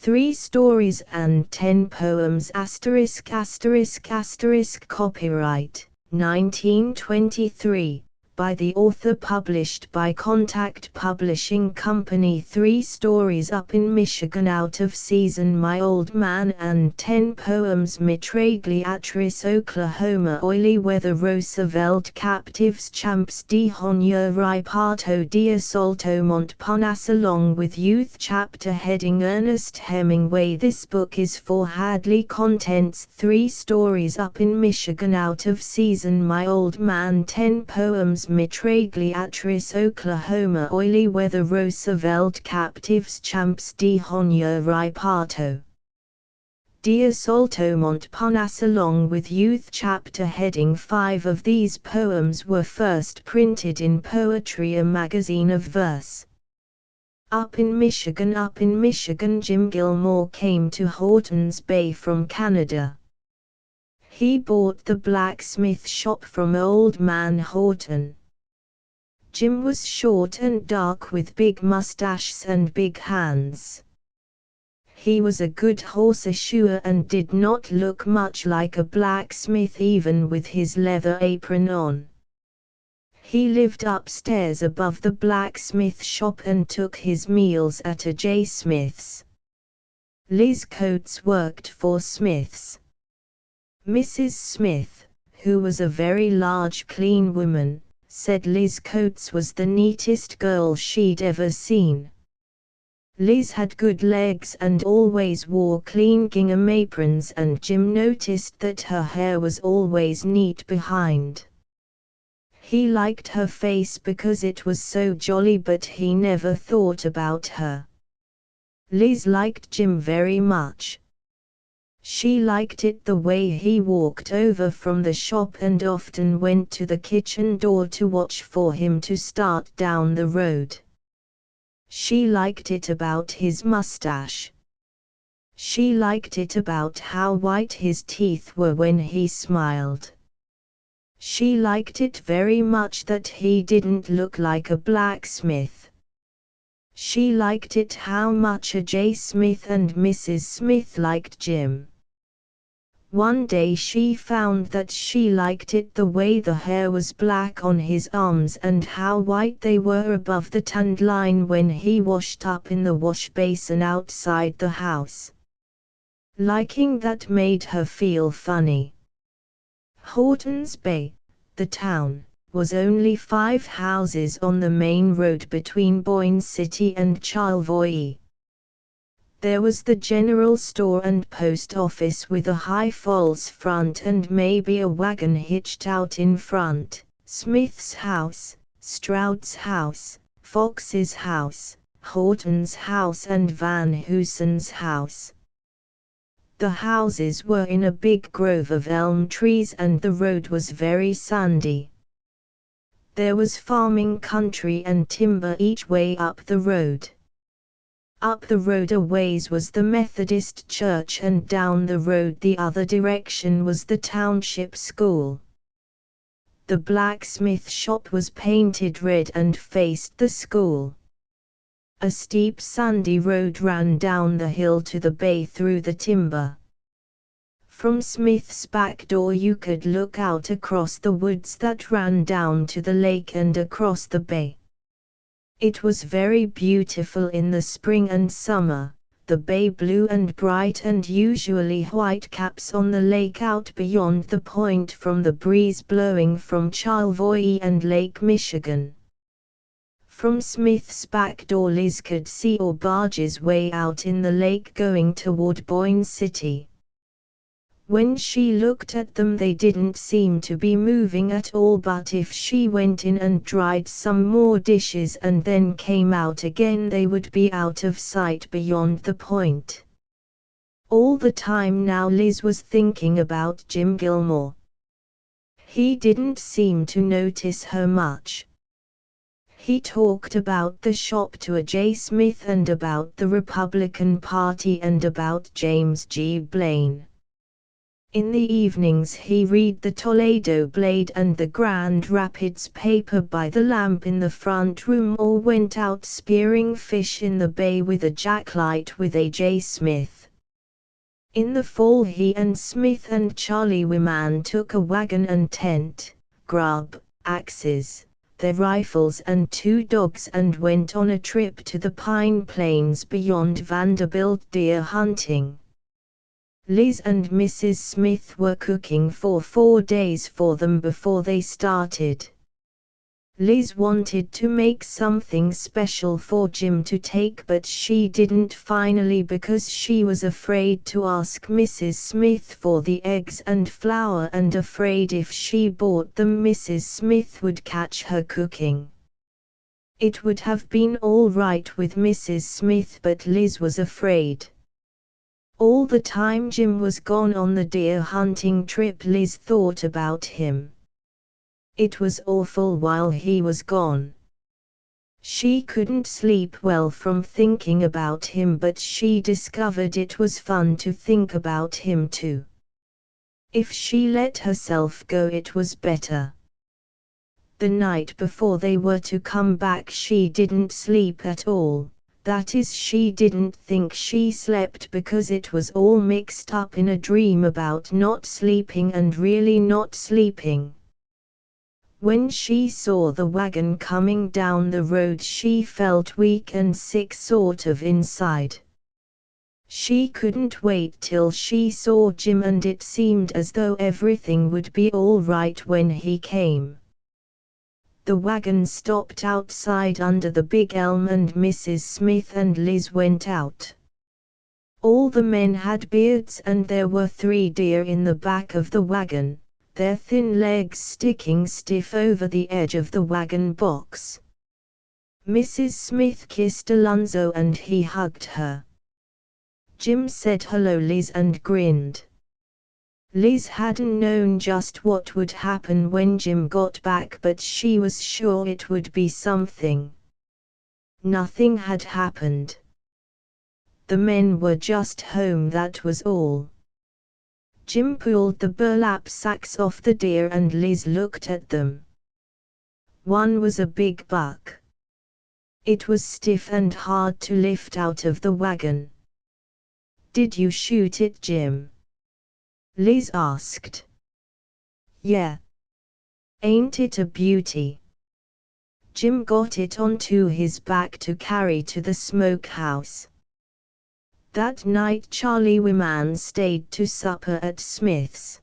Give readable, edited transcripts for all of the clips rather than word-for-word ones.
3 stories and 10 poems ******. Copyright 1923 by the author, published by Contact Publishing Company. 3 stories up in Michigan, out of season My Old Man, and 10 poems Mitragliatris, Oklahoma. Oily weather, Roosevelt captives, champs d'honneur, riparto d'assalto, Montparnasse, along with youth. Chapter heading Ernest Hemingway. This book is for Hadley. Contents: 3 stories up in Michigan, out of season My Old Man, 10 poems Mitragliatris, Oklahoma. Oily weather, Roosevelt captives, champs d'honneur, riparto d'assalto, Montparnasse, along with youth. Chapter heading 5 of these poems were first printed in Poetry, a magazine of verse. Up in Michigan, Jim Gilmore came to Horton's Bay from Canada. He bought the blacksmith shop from Old Man Horton. Jim was short and dark, with big mustaches and big hands. He was a good horseshoer and did not look much like a blacksmith, even with his leather apron on. He lived upstairs above the blacksmith shop and took his meals at a J. Smith's. Liz Coates worked for Smith's. Mrs. Smith, who was a very large, clean woman, said Liz Coates was the neatest girl she'd ever seen. Liz had good legs and always wore clean gingham aprons, and Jim noticed that her hair was always neat behind. He liked her face because it was so jolly, but he never thought about her. Liz liked Jim very much. She liked it the way he walked over from the shop and often went to the kitchen door to watch for him to start down the road. She liked it about his mustache. She liked it about how white his teeth were when he smiled. She liked it very much that he didn't look like a blacksmith. She liked it how much a J. Smith and Mrs. Smith liked Jim. One day she found that she liked it the way the hair was black on his arms and how white they were above the tanned line when he washed up in the wash basin outside the house. Liking that made her feel funny. Horton's Bay, the town, was only 5 houses on the main road between Boyne City and Charlevoix. There was the general store and post office with a high false front and maybe a wagon hitched out in front, Smith's house, Stroud's house, Fox's house, Horton's house and Van Hoosen's house. The houses were in a big grove of elm trees and the road was very sandy. There was farming country and timber each way up the road. Up the road a ways was the Methodist church, and down the road the other direction was the township school. The blacksmith shop was painted red and faced the school. A steep sandy road ran down the hill to the bay through the timber. From Smith's back door you could look out across the woods that ran down to the lake and across the bay. It was very beautiful in the spring and summer, the bay blue and bright, and usually white caps on the lake out beyond the point from the breeze blowing from Charlevoix and Lake Michigan. From Smith's back door Liz could see all barges way out in the lake going toward Boyne City. When she looked at them they didn't seem to be moving at all, but if she went in and dried some more dishes and then came out again they would be out of sight beyond the point. All the time now Liz was thinking about Jim Gilmore. He didn't seem to notice her much. He talked about the shop to a J. Smith and about the Republican Party and about James G. Blaine. In the evenings he read the Toledo Blade and the Grand Rapids paper by the lamp in the front room, or went out spearing fish in the bay with a jacklight with A.J. Smith. In the fall he and Smith and Charlie Wyman took a wagon and tent, grub, axes, their rifles and 2 dogs and went on a trip to the Pine Plains beyond Vanderbilt deer hunting. Liz and Mrs. Smith were cooking for 4 days for them before they started. Liz wanted to make something special for Jim to take, but she didn't finally because she was afraid to ask Mrs. Smith for the eggs and flour and afraid if she bought them Mrs. Smith would catch her cooking. It would have been all right with Mrs. Smith, but Liz was afraid. All the time Jim was gone on the deer hunting trip, Liz thought about him. It was awful while he was gone. She couldn't sleep well from thinking about him, but she discovered it was fun to think about him too. If she let herself go, it was better. The night before they were to come back she didn't sleep at all. That is, she didn't think she slept because it was all mixed up in a dream about not sleeping and really not sleeping. When she saw the wagon coming down the road she felt weak and sick sort of inside. She couldn't wait till she saw Jim, and it seemed as though everything would be all right when he came. The wagon stopped outside under the big elm and Mrs. Smith and Liz went out. All the men had beards and there were 3 deer in the back of the wagon, their thin legs sticking stiff over the edge of the wagon box. Mrs. Smith kissed Alonzo and he hugged her. Jim said hello Liz and grinned. Liz hadn't known just what would happen when Jim got back, but she was sure it would be something. Nothing had happened. The men were just home, that was all. Jim pulled the burlap sacks off the deer and Liz looked at them. One was a big buck. It was stiff and hard to lift out of the wagon. "Did you shoot it, Jim?" Liz asked. "Yeah. Ain't it a beauty?" Jim got it onto his back to carry to the smokehouse. That night Charlie Wyman stayed to supper at Smith's.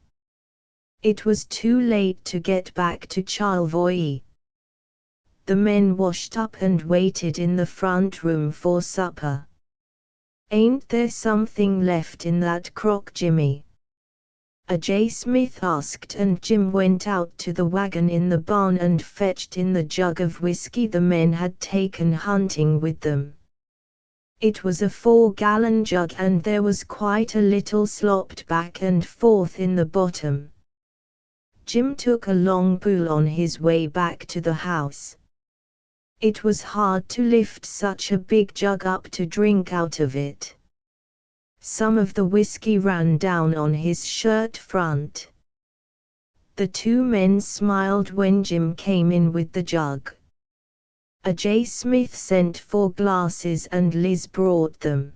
It was too late to get back to Charlevoix. The men washed up and waited in the front room for supper. "Ain't there something left in that crock, Jimmy?" A.J. Smith asked, and Jim went out to the wagon in the barn and fetched in the jug of whiskey the men had taken hunting with them. It was a 4-gallon jug and there was quite a little slopped back and forth in the bottom. Jim took a long pull on his way back to the house. It was hard to lift such a big jug up to drink out of it. Some of the whiskey ran down on his shirt front. The 2 men smiled when Jim came in with the jug. A.J. Smith sent 4 glasses and Liz brought them.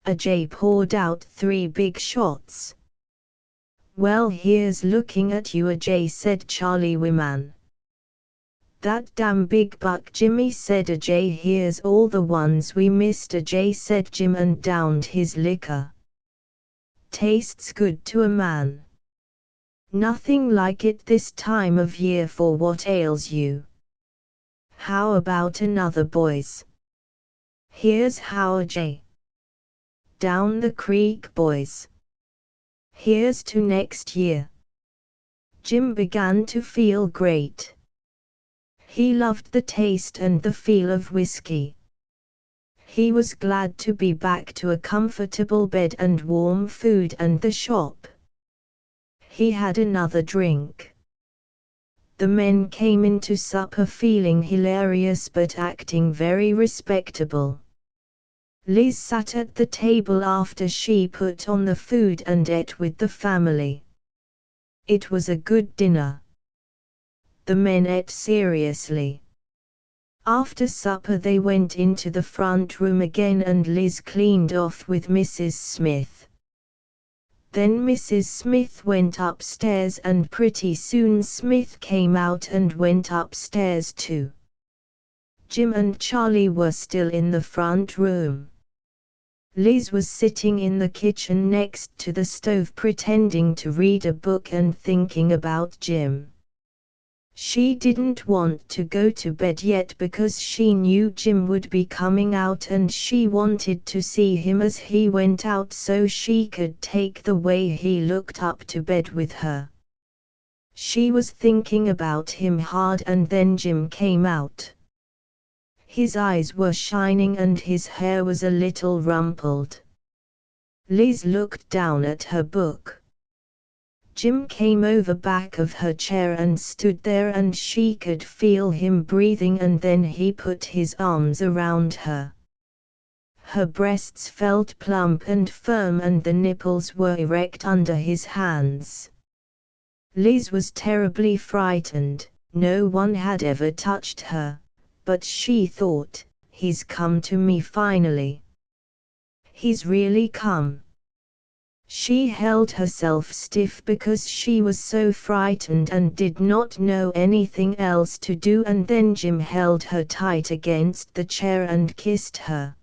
A.J. poured out 3 big shots. "Well, here's looking at you, A.J., said Charlie Wyman. "That damn big buck, Jimmy," said A.J. "Here's all the ones we missed," A.J. said Jim and downed his liquor. "Tastes good to a man. Nothing like it this time of year for what ails you. How about another, boys?" "Here's how, A.J." "Down the creek, boys." "Here's to next year." Jim began to feel great. He loved the taste and the feel of whiskey. He was glad to be back to a comfortable bed and warm food and the shop. He had another drink. The men came into supper feeling hilarious but acting very respectable. Liz sat at the table after she put on the food and ate with the family. It was a good dinner. The men ate seriously. After supper they went into the front room again and Liz cleaned off with Mrs. Smith. Then Mrs. Smith went upstairs and pretty soon Smith came out and went upstairs too. Jim and Charlie were still in the front room. Liz was sitting in the kitchen next to the stove pretending to read a book and thinking about Jim. She didn't want to go to bed yet because she knew Jim would be coming out and she wanted to see him as he went out so she could take the way he looked up to bed with her. She was thinking about him hard and then Jim came out. His eyes were shining and his hair was a little rumpled. Liz looked down at her book. Jim came over back of her chair and stood there and she could feel him breathing and then he put his arms around her. Her breasts felt plump and firm and the nipples were erect under his hands. Liz was terribly frightened, no one had ever touched her. But she thought, he's come to me finally. He's really come. She held herself stiff because she was so frightened and did not know anything else to do and then Jim held her tight against the chair and kissed her.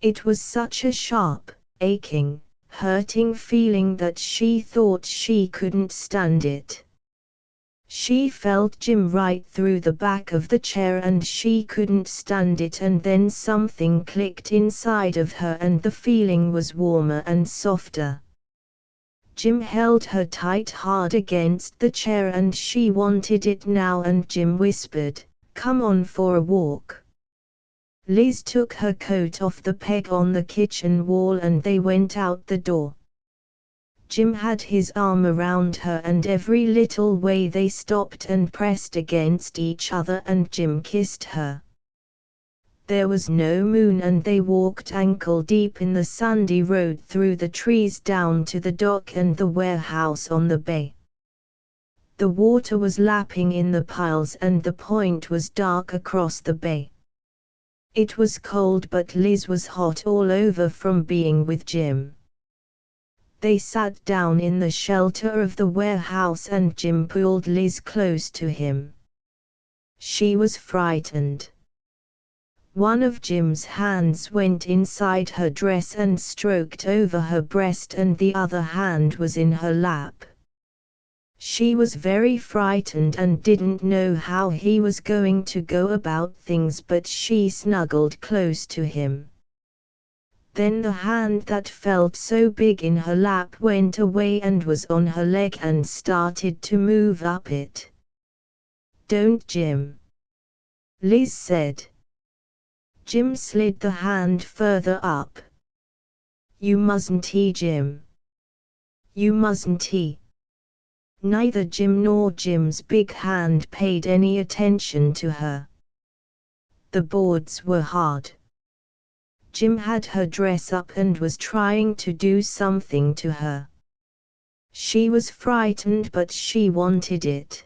It was such a sharp, aching, hurting feeling that she thought she couldn't stand it. She felt Jim right through the back of the chair and she couldn't stand it and then something clicked inside of her and the feeling was warmer and softer. Jim held her tight hard against the chair and she wanted it now and Jim whispered, "Come on for a walk." Liz took her coat off the peg on the kitchen wall and they went out the door. Jim had his arm around her and every little way they stopped and pressed against each other and Jim kissed her. There was no moon and they walked ankle deep in the sandy road through the trees down to the dock and the warehouse on the bay. The water was lapping in the piles and the point was dark across the bay. It was cold but Liz was hot all over from being with Jim. They sat down in the shelter of the warehouse and Jim pulled Liz close to him. She was frightened. One of Jim's hands went inside her dress and stroked over her breast and the other hand was in her lap. She was very frightened and didn't know how he was going to go about things but she snuggled close to him. Then the hand that felt so big in her lap went away and was on her leg and started to move up it. "Don't, Jim," Liz said. Jim slid the hand further up. "You mustn't, Jim. You mustn't." Neither Jim nor Jim's big hand paid any attention to her. The boards were hard. Jim had her dress up and was trying to do something to her. She was frightened but she wanted it.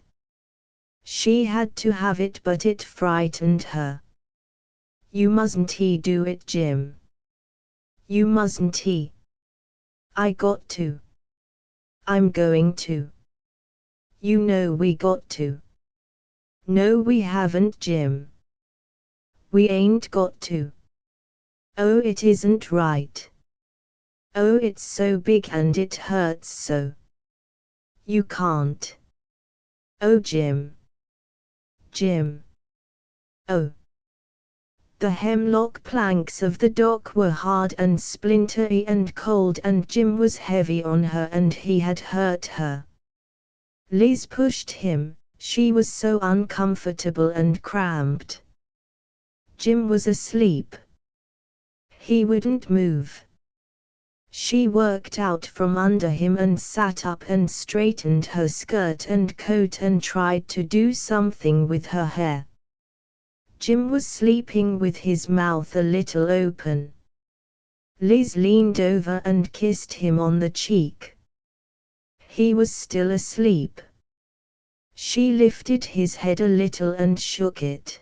She had to have it but it frightened her. "You mustn't do it, Jim. You mustn't." "I got to. I'm going to." "You know we got to." "No we haven't, Jim. We ain't got to." "Oh, it isn't right. Oh, it's so big and it hurts so. You can't." "Oh, Jim. Jim. Oh." The hemlock planks of the dock were hard and splintery and cold and Jim was heavy on her and he had hurt her. Liz pushed him, she was so uncomfortable and cramped. Jim was asleep. He wouldn't move. She worked out from under him and sat up and straightened her skirt and coat and tried to do something with her hair. Jim was sleeping with his mouth a little open. Liz leaned over and kissed him on the cheek. He was still asleep. She lifted his head a little and shook it.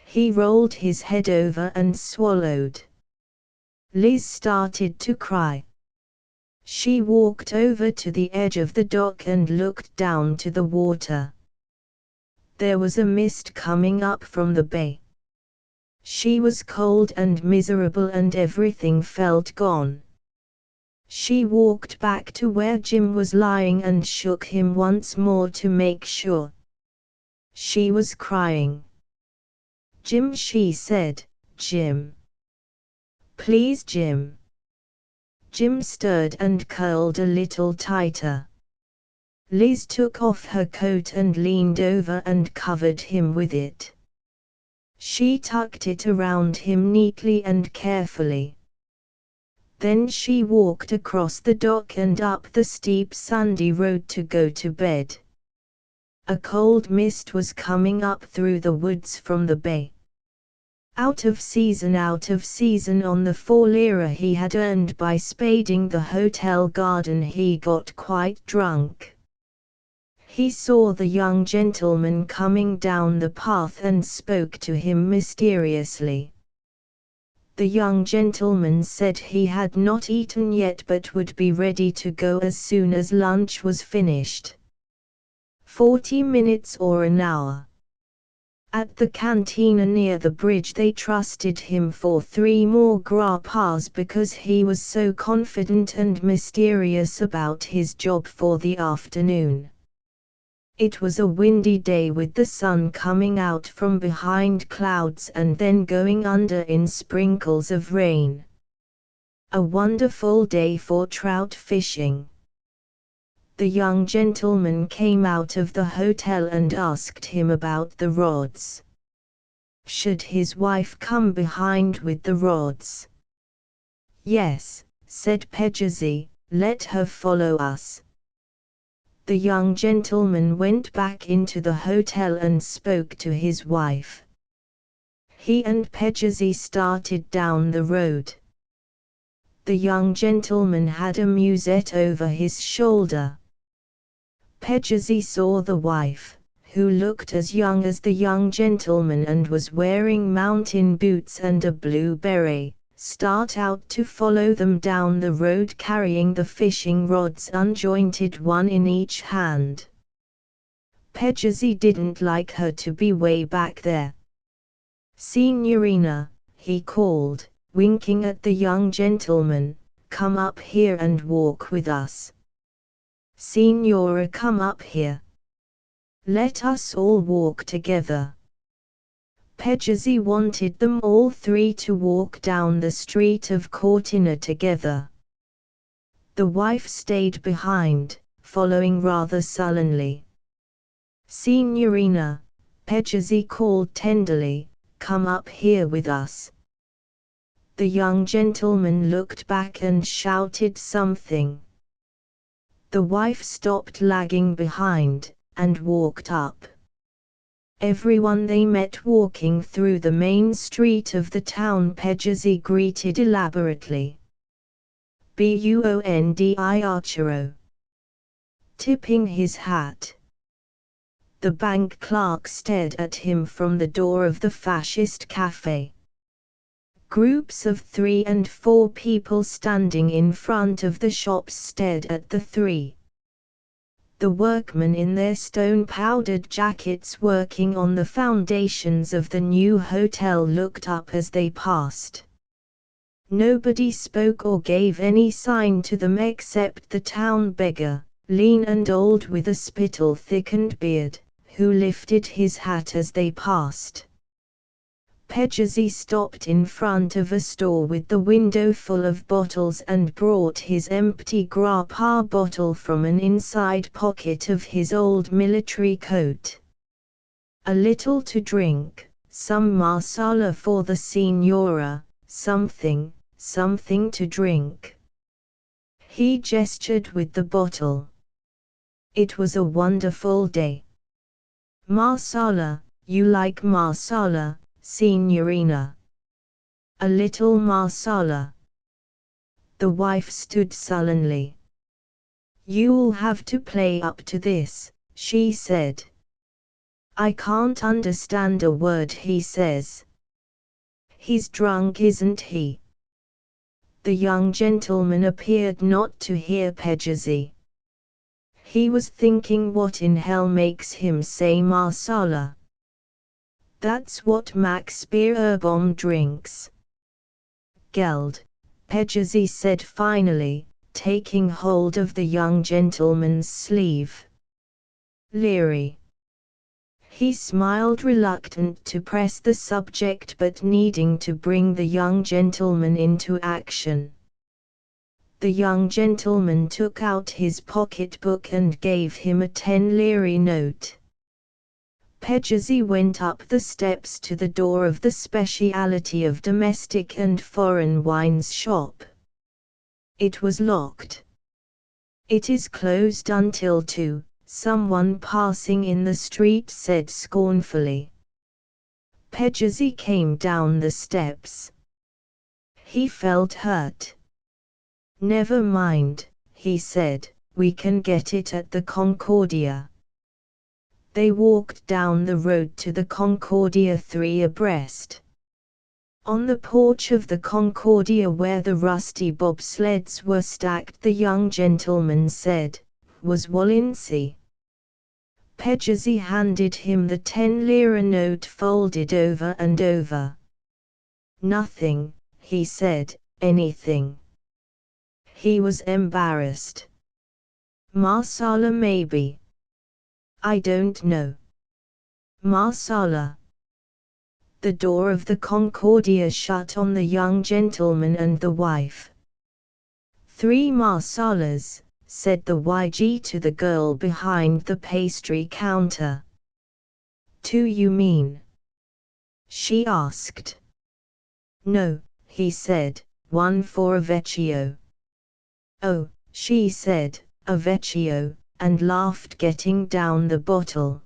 He rolled his head over and swallowed. Liz started to cry. She walked over to the edge of the dock and looked down to the water. There was a mist coming up from the bay. She was cold and miserable and everything felt gone. She walked back to where Jim was lying and shook him once more to make sure. She was crying. "Jim," she said, "Jim. Please, Jim." Jim stirred and curled a little tighter. Liz took off her coat and leaned over and covered him with it. She tucked it around him neatly and carefully. Then she walked across the dock and up the steep sandy road to go to bed. A cold mist was coming up through the woods from the bay. Out of season on the 4 lira he had earned by spading the hotel garden, he got quite drunk. He saw the young gentleman coming down the path and spoke to him mysteriously. The young gentleman said he had not eaten yet but would be ready to go as soon as lunch was finished. 40 minutes or an hour. At the cantina near the bridge they trusted him for 3 more grappas because he was so confident and mysterious about his job for the afternoon. It was a windy day with the sun coming out from behind clouds and then going under in sprinkles of rain. A wonderful day for trout fishing. The young gentleman came out of the hotel and asked him about the rods. Should his wife come behind with the rods? "Yes," said Pedgizy, "let her follow us." The young gentleman went back into the hotel and spoke to his wife. He and Pedgizy started down the road. The young gentleman had a musette over his shoulder. Pedgizy saw the wife, who looked as young as the young gentleman and was wearing mountain boots and a blue beret, start out to follow them down the road carrying the fishing rods unjointed, one in each hand. Pedgizy didn't like her to be way back there. "Signorina," he called, winking at the young gentleman, "come up here and walk with us. Signora, come up here. Let us all walk together." Pedgizy wanted them all 3 to walk down the street of Cortina together. The wife stayed behind, following rather sullenly. "Signorina," Pedgizy called tenderly, "come up here with us." The young gentleman looked back and shouted something. The wife stopped lagging behind, and walked up. Everyone they met walking through the main street of the town Pedgizy greeted elaborately. "Buondi Archero." Tipping his hat. The bank clerk stared at him from the door of the fascist cafe. Groups of 3 and 4 people standing in front of the shops stared at the 3. The workmen in their stone-powdered jackets working on the foundations of the new hotel looked up as they passed. Nobody spoke or gave any sign to them except the town beggar, lean and old with a spittle-thickened beard, who lifted his hat as they passed. Pedgizy stopped in front of a store with the window full of bottles and brought his empty grappa bottle from an inside pocket of his old military coat. "A little to drink, some marsala for the signora, something to drink." He gestured with the bottle. It was a wonderful day. "Marsala, you like marsala, Signorina?" "A little marsala." The wife stood sullenly. "You'll have to play up to this," she said. "I can't understand a word he says." "He's drunk, isn't he?" The young gentleman appeared not to hear Pegasi. He was thinking, what in hell makes him say Marsala? "That's what Max Beerbohm drinks." "Geld," Pegasi said finally, taking hold of the young gentleman's sleeve. "Leary." He smiled, reluctant to press the subject but needing to bring the young gentleman into action. The young gentleman took out his pocketbook and gave him a 10 lire note. Pegasi went up the steps to the door of the speciality of domestic and foreign wines shop. It was locked. "It is closed until 2, someone passing in the street said scornfully. Pegasi came down the steps. He felt hurt. "Never mind," he said, "we can get it at the Concordia." They walked down the road to the Concordia 3 abreast. On the porch of the Concordia, where the rusty bobsleds were stacked, the young gentleman said, "Was Walensee?" Pegasi handed him the 10 lire note folded over and over. "Nothing," he said, "anything." He was embarrassed. "Marsala maybe." "I don't know." "Marsala." The door of the Concordia shut on the young gentleman and the wife. "3 Marsalas," said the YG to the girl behind the pastry counter. "2 you mean?" she asked. "No," he said, "1 for a vecchio." "Oh," she said, "a vecchio," and laughed, getting down the bottle.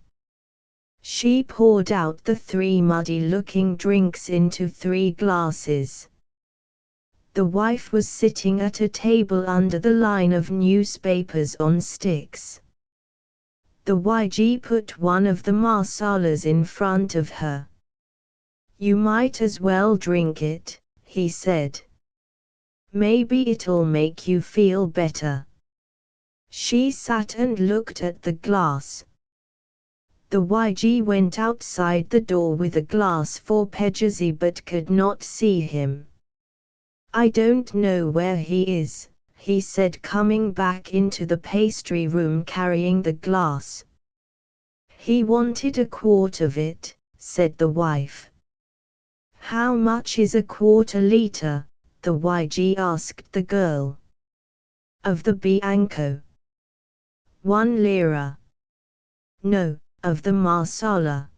She poured out the 3 muddy-looking drinks into 3 glasses. The wife was sitting at a table under the line of newspapers on sticks. The YG put one of the Marsalas in front of her. "You might as well drink it," he said. "Maybe it'll make you feel better." She sat and looked at the glass. The YG went outside the door with a glass for Pegasi but could not see him. "I don't know where he is," he said, coming back into the pastry room carrying the glass. "He wanted a quart of it," said the wife. "How much is a quarter liter?" the YG asked the girl. "Of the Bianco." 1 lira. "No, of the Marsala."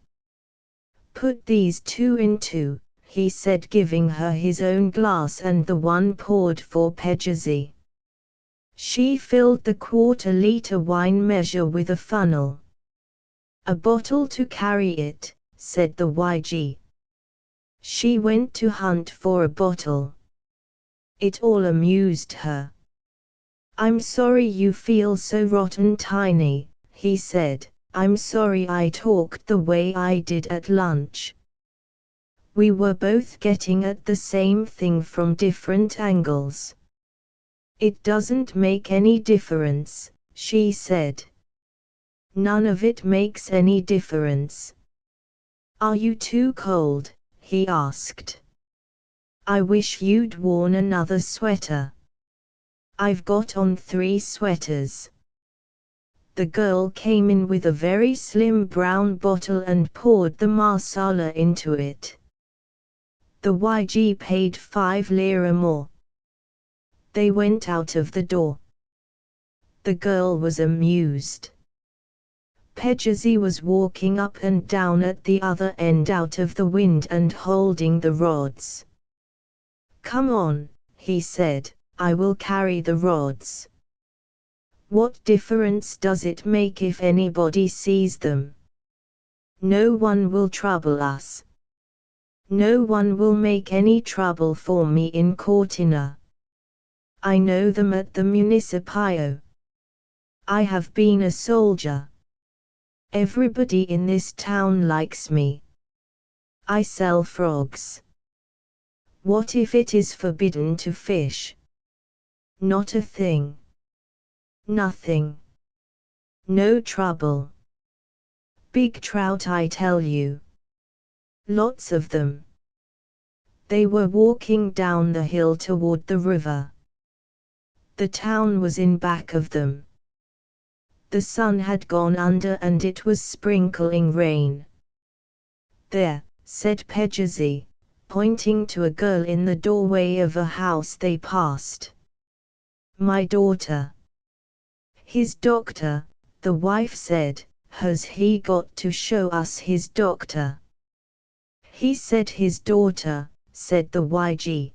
"Put these 2 in 2, he said, giving her his own glass and the one poured for Pegasi. She filled the quarter-liter wine measure with a funnel. "A bottle to carry it," said the YG. She went to hunt for a bottle. It all amused her. "I'm sorry you feel so rotten tiny," he said. "I'm sorry I talked the way I did at lunch. We were both getting at the same thing from different angles." "It doesn't make any difference," she said. "None of it makes any difference." "Are you too cold?" he asked. "I wish you'd worn another sweater." "I've got on 3 sweaters." The girl came in with a very slim brown bottle and poured the Marsala into it. The YG paid 5 lire more. They went out of the door. The girl was amused. Pegasi was walking up and down at the other end out of the wind and holding the rods. "Come on," he said, "I will carry the rods." "What difference does it make if anybody sees them?" "No one will trouble us." "No one will make any trouble for me in Cortina." I know them at the municipio. I have been a soldier. Everybody in this town likes me. I sell frogs. What if it is forbidden to fish? Not a thing. Nothing. No trouble. Big trout, I tell you. Lots of them. They were walking down the hill toward the river. The town was in back of them. The sun had gone under and it was sprinkling rain. There, said Pegasus, pointing to a girl in the doorway of a house they passed. My daughter. His doctor, the wife said. Has he got to show us his doctor? He said his daughter, said the YG.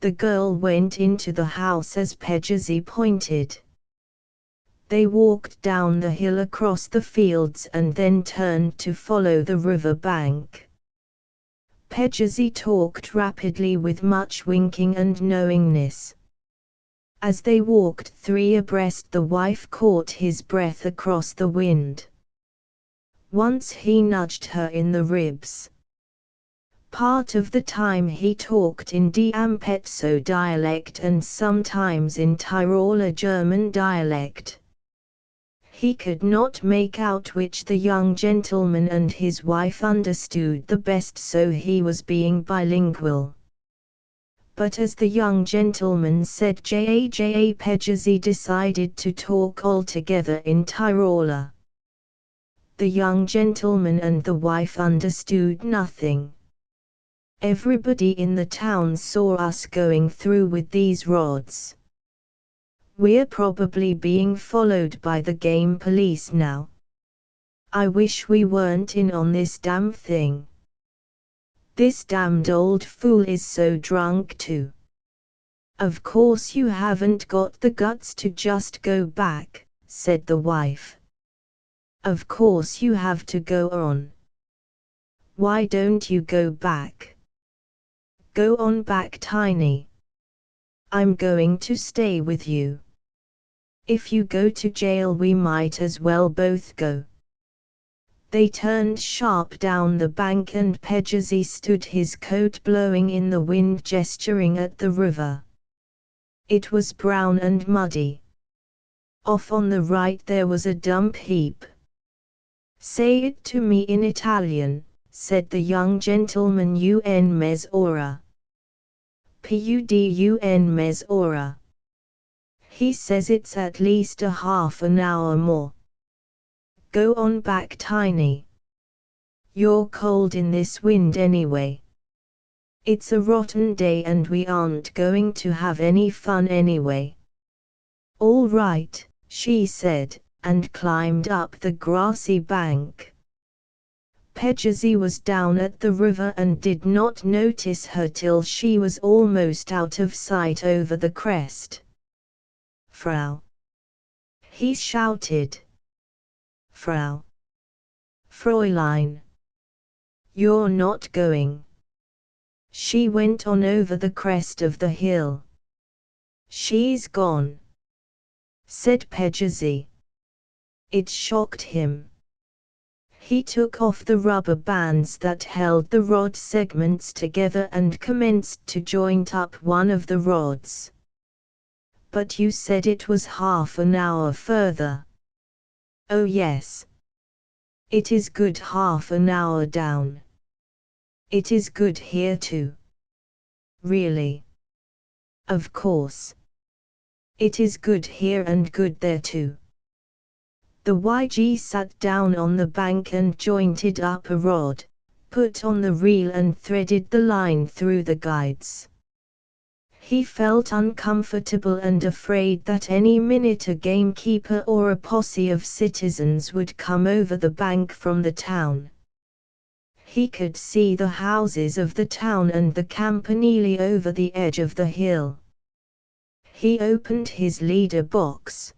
The girl went into the house as Pegasus pointed. They walked down the hill across the fields and then turned to follow the river bank. Pegasus talked rapidly with much winking and knowingness. As they walked three abreast, the wife caught his breath across the wind. Once he nudged her in the ribs. Part of the time he talked in D'Ampezzo dialect and sometimes in Tiroler German dialect. He could not make out which the young gentleman and his wife understood the best, so he was being bilingual. But as the young gentleman said "ja," Pegasus decided to talk altogether in Tiroler. The young gentleman and the wife understood nothing. Everybody in the town saw us going through with these rods. We're probably being followed by the game police now. I wish we weren't in on this damn thing. This damned old fool is so drunk too. Of course you haven't got the guts to just go back, said the wife. Of course you have to go on. Why don't you go back? Go on back, Tiny. I'm going to stay with you. If you go to jail, we might as well both go. They turned sharp down the bank and Pegasus stood, his coat blowing in the wind, gesturing at the river. It was brown and muddy. Off on the right there was a dump heap. Say it to me in Italian, said the young gentleman. Un mezz'ora. Pudun mezz'ora. He says it's at least a half an hour more. Go on back, Tiny. You're cold in this wind anyway. It's a rotten day and we aren't going to have any fun anyway. All right, she said, and climbed up the grassy bank. Pegasus was down at the river and did not notice her till she was almost out of sight over the crest. Frau! He shouted. Frau! Fräulein! You're not going. She went on over the crest of the hill. She's gone, said Pegasus. It shocked him. He took off the rubber bands that held the rod segments together and commenced to joint up one of the rods. But you said it was half an hour further. Oh yes. It is good half an hour down. It is good here too. Really? Of course. It is good here and good there too. The YG sat down on the bank and jointed up a rod, put on the reel and threaded the line through the guides. He felt uncomfortable and afraid that any minute a gamekeeper or a posse of citizens would come over the bank from the town. He could see the houses of the town and the campanile over the edge of the hill. He opened his leader box.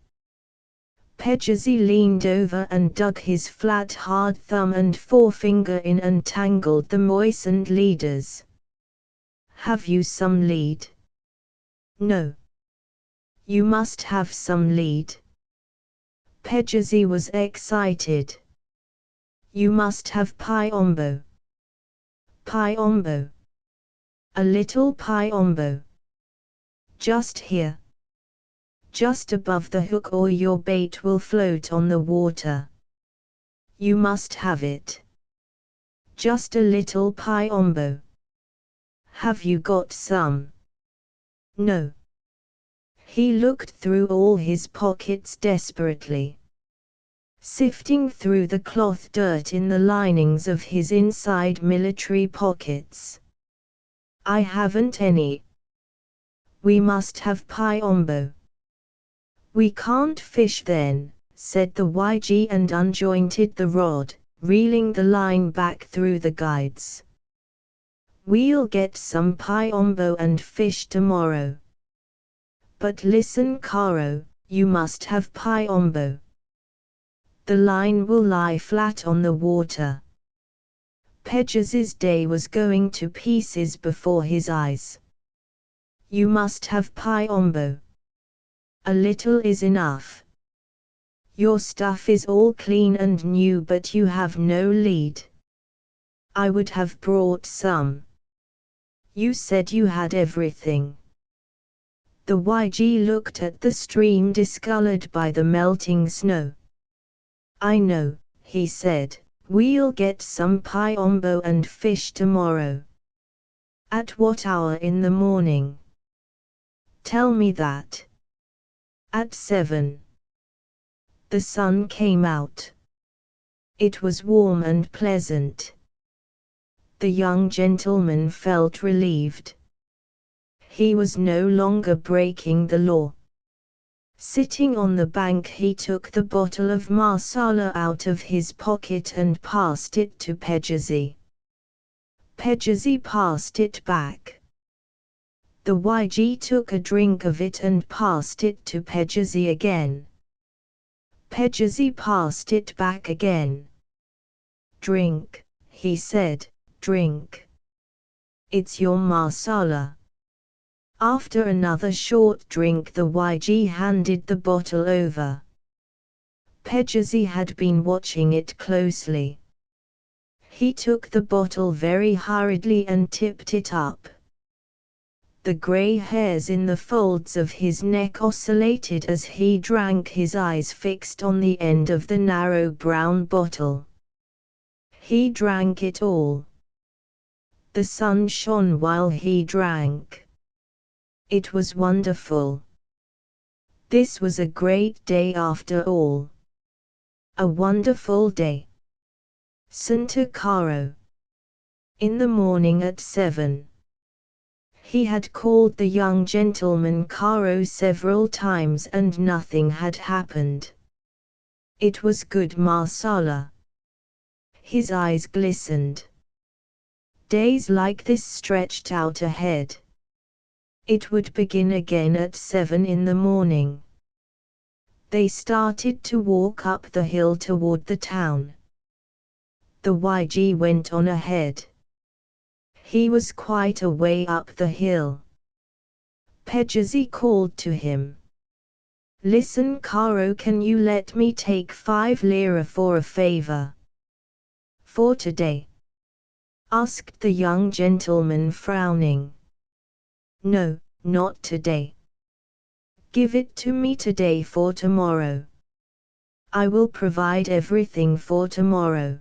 Pegasus leaned over and dug his flat hard thumb and forefinger in and tangled the moistened leaders. Have you some lead? No. You must have some lead. Pegasus was excited. You must have Piombo. Piombo. A little Piombo. Just here. Just above the hook, or your bait will float on the water. You must have it. Just a little Piombo. Have you got some? No. He looked through all his pockets desperately, sifting through the cloth dirt in the linings of his inside military pockets. I haven't any. We must have Piombo. We can't fish then, said the YG, and unjointed the rod, reeling the line back through the guides. We'll get some Piombo and fish tomorrow. But listen, Caro, you must have Piombo. The line will lie flat on the water. Pegasus's day was going to pieces before his eyes. You must have Piombo. A little is enough. Your stuff is all clean and new, but you have no lead. I would have brought some. You said you had everything. The YG looked at the stream discolored by the melting snow. I know, he said, we'll get some Piombo and fish tomorrow. At what hour in the morning? Tell me that. At 7. The sun came out. It was warm and pleasant. The young gentleman felt relieved. He was no longer breaking the law. Sitting on the bank, he took the bottle of Marsala out of his pocket and passed it to Pegasus. Pegasus passed it back. The YG took a drink of it and passed it to Pegasus again. Pegasus passed it back again. Drink, he said, drink. It's your Marsala. After another short drink, the YG handed the bottle over. Pegasus had been watching it closely. He took the bottle very hurriedly and tipped it up. The grey hairs in the folds of his neck oscillated as he drank, his eyes fixed on the end of the narrow brown bottle. He drank it all. The sun shone while he drank. It was wonderful. This was a great day after all. A wonderful day. Santa Caro. In the morning at 7. He had called the young gentleman Caro several times and nothing had happened. It was good Marsala. His eyes glistened. Days like this stretched out ahead. It would begin again at 7 in the morning. They started to walk up the hill toward the town. The YG went on ahead. He was quite a way up the hill. Pegasus called to him. Listen, Caro, can you let me take 5 lira for a favor? For today? Asked the young gentleman, frowning. No, not today. Give it to me today for tomorrow. I will provide everything for tomorrow.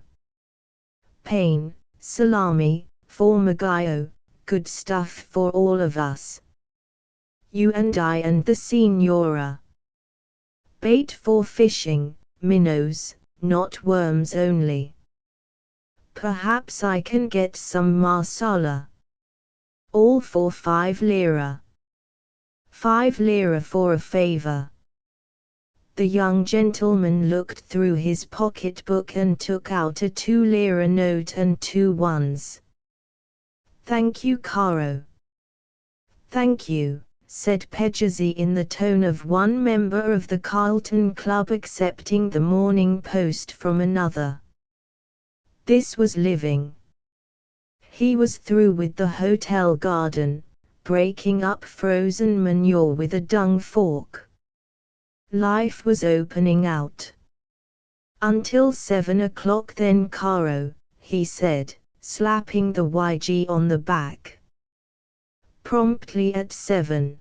Pain, salami, formaggio, good stuff for all of us. You and I and the Signora. Bait for fishing, minnows, not worms only. Perhaps I can get some Marsala. All for 5 lira. 5 lira for a favor. The young gentleman looked through his pocketbook and took out a 2 lira note and 2 ones. Thank you, Caro. Thank you, said Pegasus in the tone of one member of the Carlton Club accepting the Morning Post from another. This was living. He was through with the hotel garden, breaking up frozen manure with a dung fork. Life was opening out. Until 7 o'clock then, Caro, he said, slapping the YG on the back. Promptly at 7.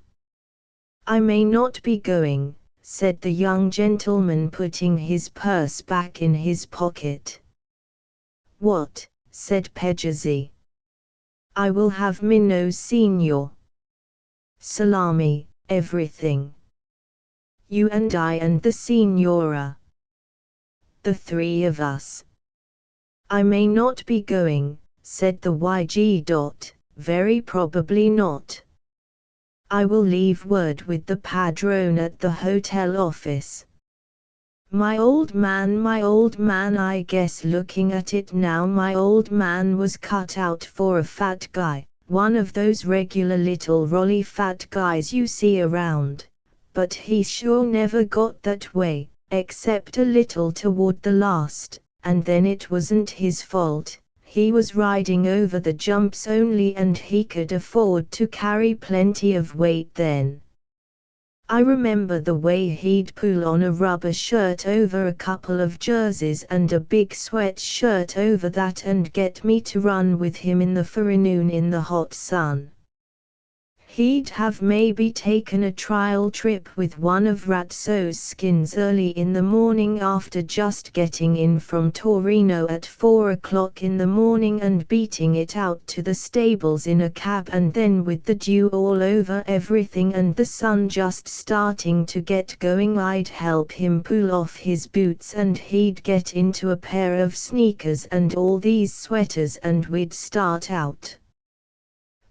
I may not be going, said the young gentleman, putting his purse back in his pocket. What? Said Peggotty. I will have minnows, Signor. Salami, everything. You and I and the Signora. The three of us. I may not be going, said the YG. Very probably not. I will leave word with the padrone at the hotel office. My old man, I guess looking at it now, my old man was cut out for a fat guy, one of those regular little rolly fat guys you see around, but he sure never got that way, except a little toward the last, and then it wasn't his fault. He was riding over the jumps only, and he could afford to carry plenty of weight then. I remember the way he'd pull on a rubber shirt over a couple of jerseys and a big sweatshirt over that and get me to run with him in the forenoon in the hot sun. He'd have maybe taken a trial trip with one of Ratso's skins early in the morning after just getting in from Torino at 4 o'clock in the morning and beating it out to the stables in a cab, and then with the dew all over everything and the sun just starting to get going, I'd help him pull off his boots and he'd get into a pair of sneakers and all these sweaters and we'd start out.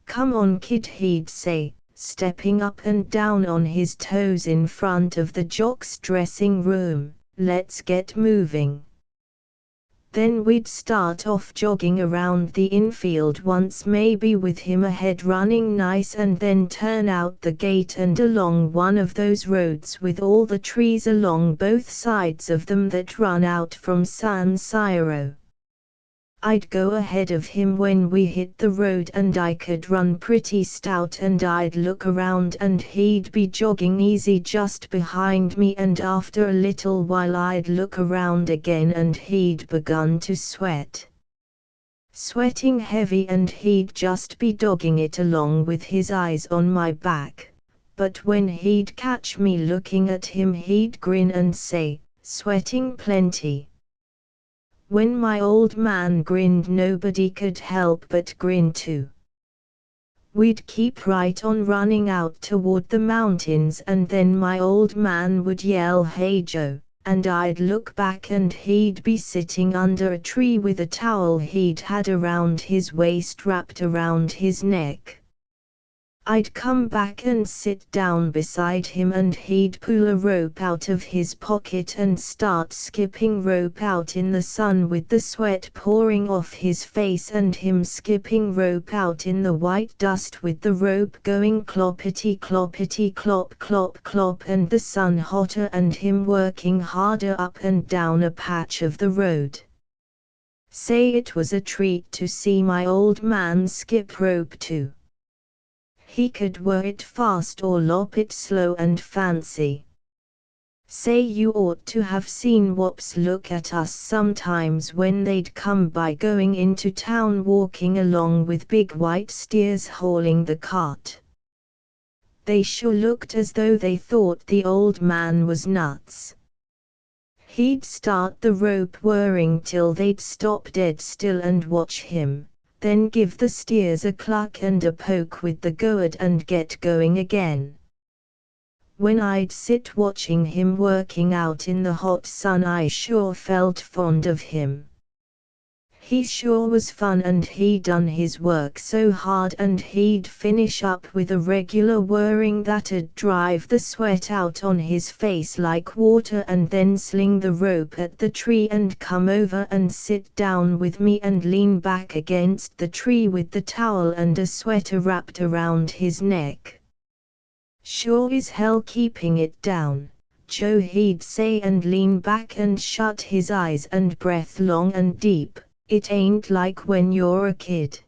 Come on, kid, he'd say, stepping up and down on his toes in front of the jock's dressing room, let's get moving. Then we'd start off jogging around the infield once, maybe with him ahead running nice, and then turn out the gate and along one of those roads with all the trees along both sides of them that run out from San Siro. I'd go ahead of him when we hit the road and I could run pretty stout, and I'd look around and he'd be jogging easy just behind me, and after a little while I'd look around again and he'd begun to sweat. Sweating heavy, and he'd just be dogging it along with his eyes on my back, but when he'd catch me looking at him he'd grin and say, sweating plenty. When my old man grinned nobody could help but grin too. We'd keep right on running out toward the mountains, and then my old man would yell, "Hey Joe," and I'd look back and he'd be sitting under a tree with a towel he'd had around his waist wrapped around his neck. I'd come back and sit down beside him and he'd pull a rope out of his pocket and start skipping rope out in the sun with the sweat pouring off his face, and him skipping rope out in the white dust with the rope going cloppity cloppity clop clop clop and the sun hotter, and him working harder up and down a patch of the road. Say it was a treat to see my old man skip rope too. He could whir it fast or lop it slow and fancy. Say you ought to have seen Wops look at us sometimes when they'd come by going into town walking along with big white steers hauling the cart. They sure looked as though they thought the old man was nuts. He'd start the rope whirring till they'd stop dead still and watch him, then give the steers a cluck and a poke with the gourd and get going again. When I'd sit watching him working out in the hot sun I sure felt fond of him. He sure was fun, and he done his work so hard, and he'd finish up with a regular whirring that'd drive the sweat out on his face like water, and then sling the rope at the tree and come over and sit down with me and lean back against the tree with the towel and a sweater wrapped around his neck. Sure as hell keeping it down, Joe, he'd say, and lean back and shut his eyes and breath long and deep. It ain't like when you're a kid.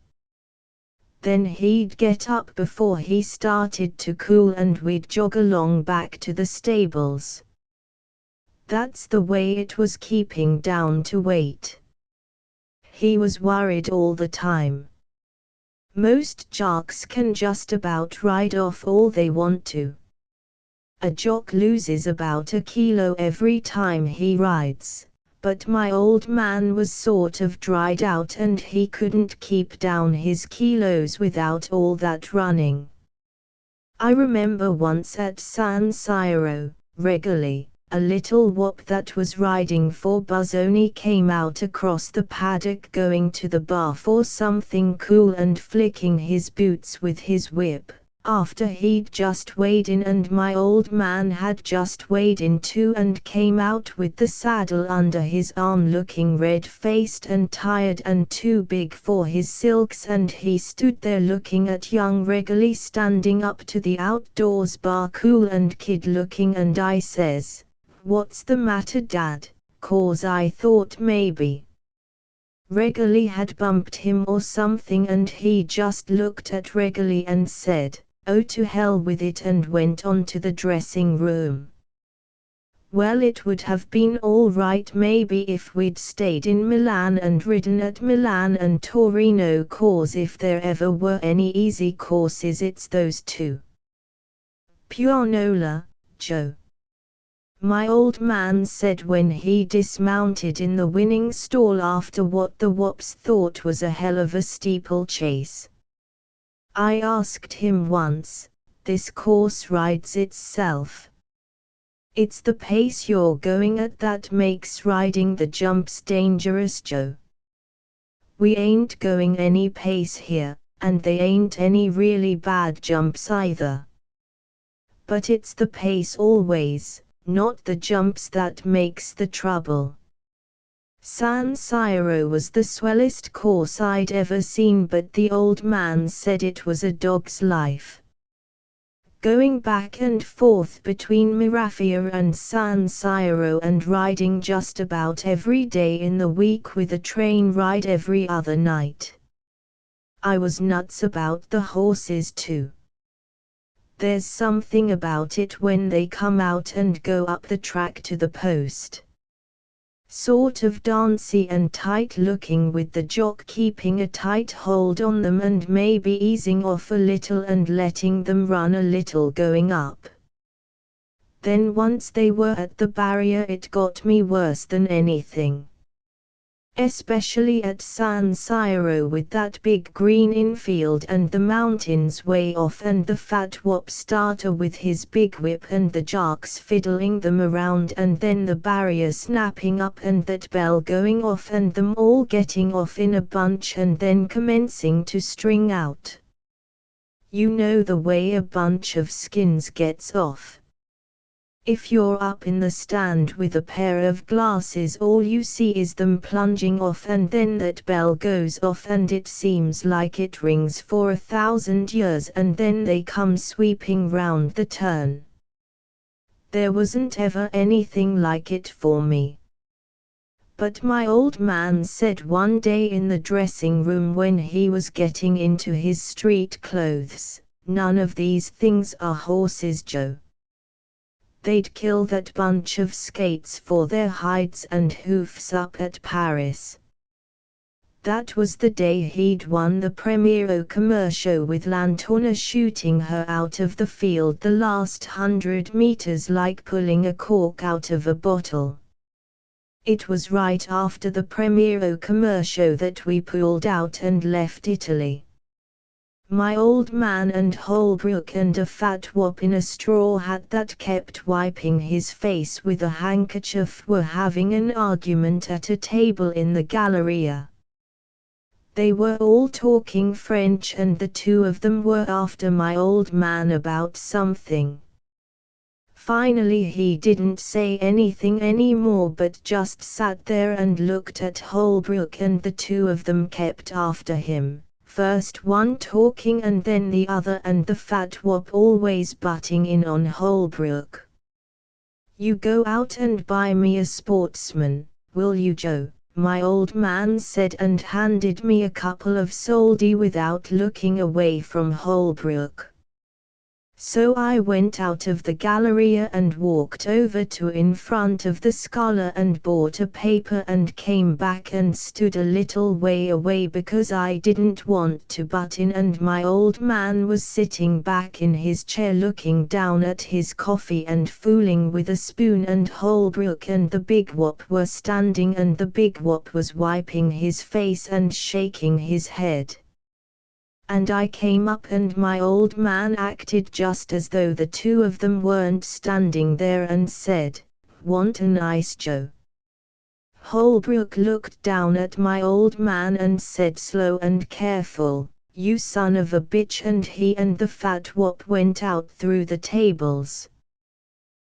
Then he'd get up before he started to cool and we'd jog along back to the stables. That's the way it was, keeping down to weight. He was worried all the time. Most jocks can just about ride off all they want to. A jock loses about a kilo every time he rides, but my old man was sort of dried out and he couldn't keep down his kilos without all that running. I remember once at San Siro, regularly, a little wop that was riding for Buzzoni came out across the paddock going to the bar for something cool and flicking his boots with his whip, after he'd just weighed in and my old man had just weighed in too, and came out with the saddle under his arm looking red-faced and tired and too big for his silks, and he stood there looking at young Regally standing up to the outdoors bar cool and kid looking, and I says, "What's the matter, Dad?" 'Cause I thought maybe Regally had bumped him or something, and he just looked at Regally and said, "Oh, to hell with it," and went on to the dressing room. Well, it would have been all right maybe if we'd stayed in Milan and ridden at Milan and Torino, 'cause if there ever were any easy courses it's those two. Pianola, Joe. My old man said when he dismounted in the winning stall after what the wops thought was a hell of a steeplechase. I asked him once, "This course rides itself?" "It's the pace you're going at that makes riding the jumps dangerous, Joe. We ain't going any pace here, and they ain't any really bad jumps either. But it's the pace always, not the jumps, that makes the trouble." San Siro was the swellest course I'd ever seen, but the old man said it was a dog's life. Going back and forth between Mirafia and San Siro and riding just about every day in the week with a train ride every other night. I was nuts about the horses too. There's something about it when they come out and go up the track to the post. Sort of dancey and tight looking, with the jock keeping a tight hold on them and maybe easing off a little and letting them run a little going up. Then once they were at the barrier it got me worse than anything. Especially at San Siro with that big green infield and the mountains way off and the fat wop starter with his big whip and the jocks fiddling them around and then the barrier snapping up and that bell going off and them all getting off in a bunch and then commencing to string out. You know the way a bunch of skins gets off. If you're up in the stand with a pair of glasses all you see is them plunging off, and then that bell goes off and it seems like it rings for 1,000 years and then they come sweeping round the turn. There wasn't ever anything like it for me. But my old man said one day in the dressing room when he was getting into his street clothes, "None of these things are horses, Joe. They'd kill that bunch of skates for their hides and hoofs up at Paris." That was the day he'd won the Premio Commercio with Lantona shooting her out of the field the last 100 meters like pulling a cork out of a bottle. It was right after the Premio Commercio that we pulled out and left Italy. My old man and Holbrook and a fat wop in a straw hat that kept wiping his face with a handkerchief were having an argument at a table in the Galleria. They were all talking French and the two of them were after my old man about something. Finally he didn't say anything anymore but just sat there and looked at Holbrook, and the two of them kept after him. First one talking and then the other, and the fat wop always butting in on Holbrook. "You go out and buy me a sportsman, will you, Joe?" my old man said, and handed me a couple of soldi without looking away from Holbrook. So I went out of the Galleria and walked over to in front of the Scala and bought a paper and came back and stood a little way away because I didn't want to butt in, and my old man was sitting back in his chair looking down at his coffee and fooling with a spoon, and Holbrook and the big wop were standing, and the big wop was wiping his face and shaking his head. And I came up and my old man acted just as though the two of them weren't standing there and said, "Want a nice Joe?" Holbrook looked down at my old man and said slow and careful, "You son of a bitch," and he and the fat wop went out through the tables.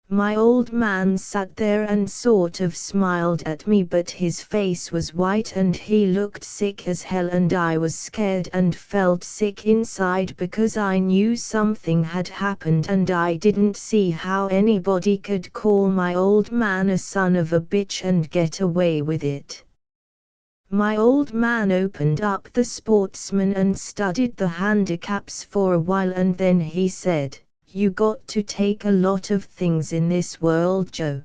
My old man sat there and sort of smiled at me, but his face was white and he looked sick as hell, and I was scared and felt sick inside because I knew something had happened, and I didn't see how anybody could call my old man a son of a bitch and get away with it. My old man opened up the Sportsman and studied the handicaps for a while, and then he said, "You got to take a lot of things in this world, Joe."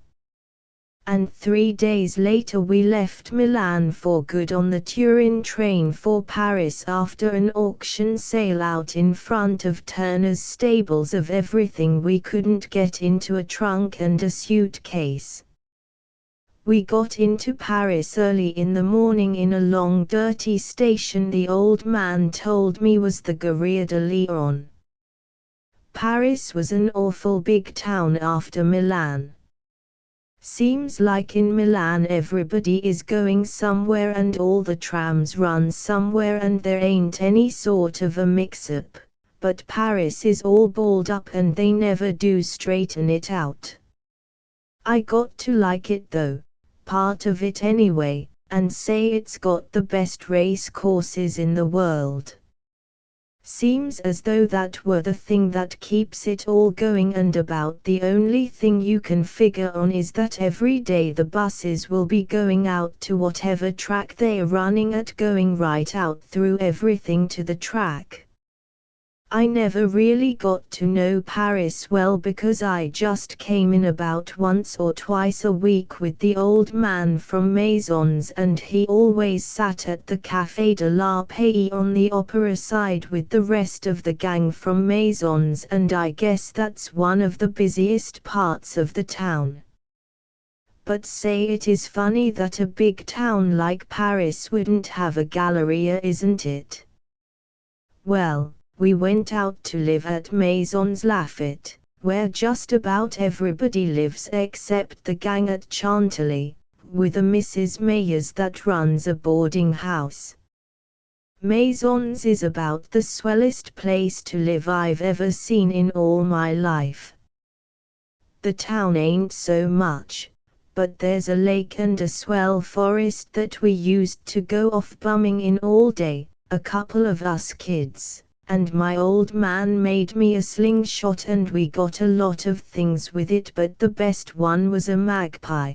And 3 days later we left Milan for good on the Turin train for Paris after an auction sale out in front of Turner's stables of everything we couldn't get into a trunk and a suitcase. We got into Paris early in the morning in a long dirty station the old man told me was the Gare de Lyon. Paris was an awful big town after Milan. Seems like in Milan everybody is going somewhere and all the trams run somewhere and there ain't any sort of a mix-up, but Paris is all balled up and they never do straighten it out. I got to like it though, part of it anyway, and say it's got the best race courses in the world. Seems as though that were the thing that keeps it all going, and about the only thing you can figure on is that every day the buses will be going out to whatever track they're running at, going right out through everything to the track. I never really got to know Paris well because I just came in about once or twice a week with the old man from Maisons, and he always sat at the Café de la Paix on the opera side with the rest of the gang from Maisons, and I guess that's one of the busiest parts of the town. But say, it is funny that a big town like Paris wouldn't have a Galleria, isn't it? Well, we went out to live at Maisons Lafayette, where just about everybody lives except the gang at Chantilly, with a Mrs. Mayers that runs a boarding house. Maisons is about the swellest place to live I've ever seen in all my life. The town ain't so much, but there's a lake and a swell forest that we used to go off bumming in all day, a couple of us kids. And my old man made me a slingshot and we got a lot of things with it, but the best one was a magpie.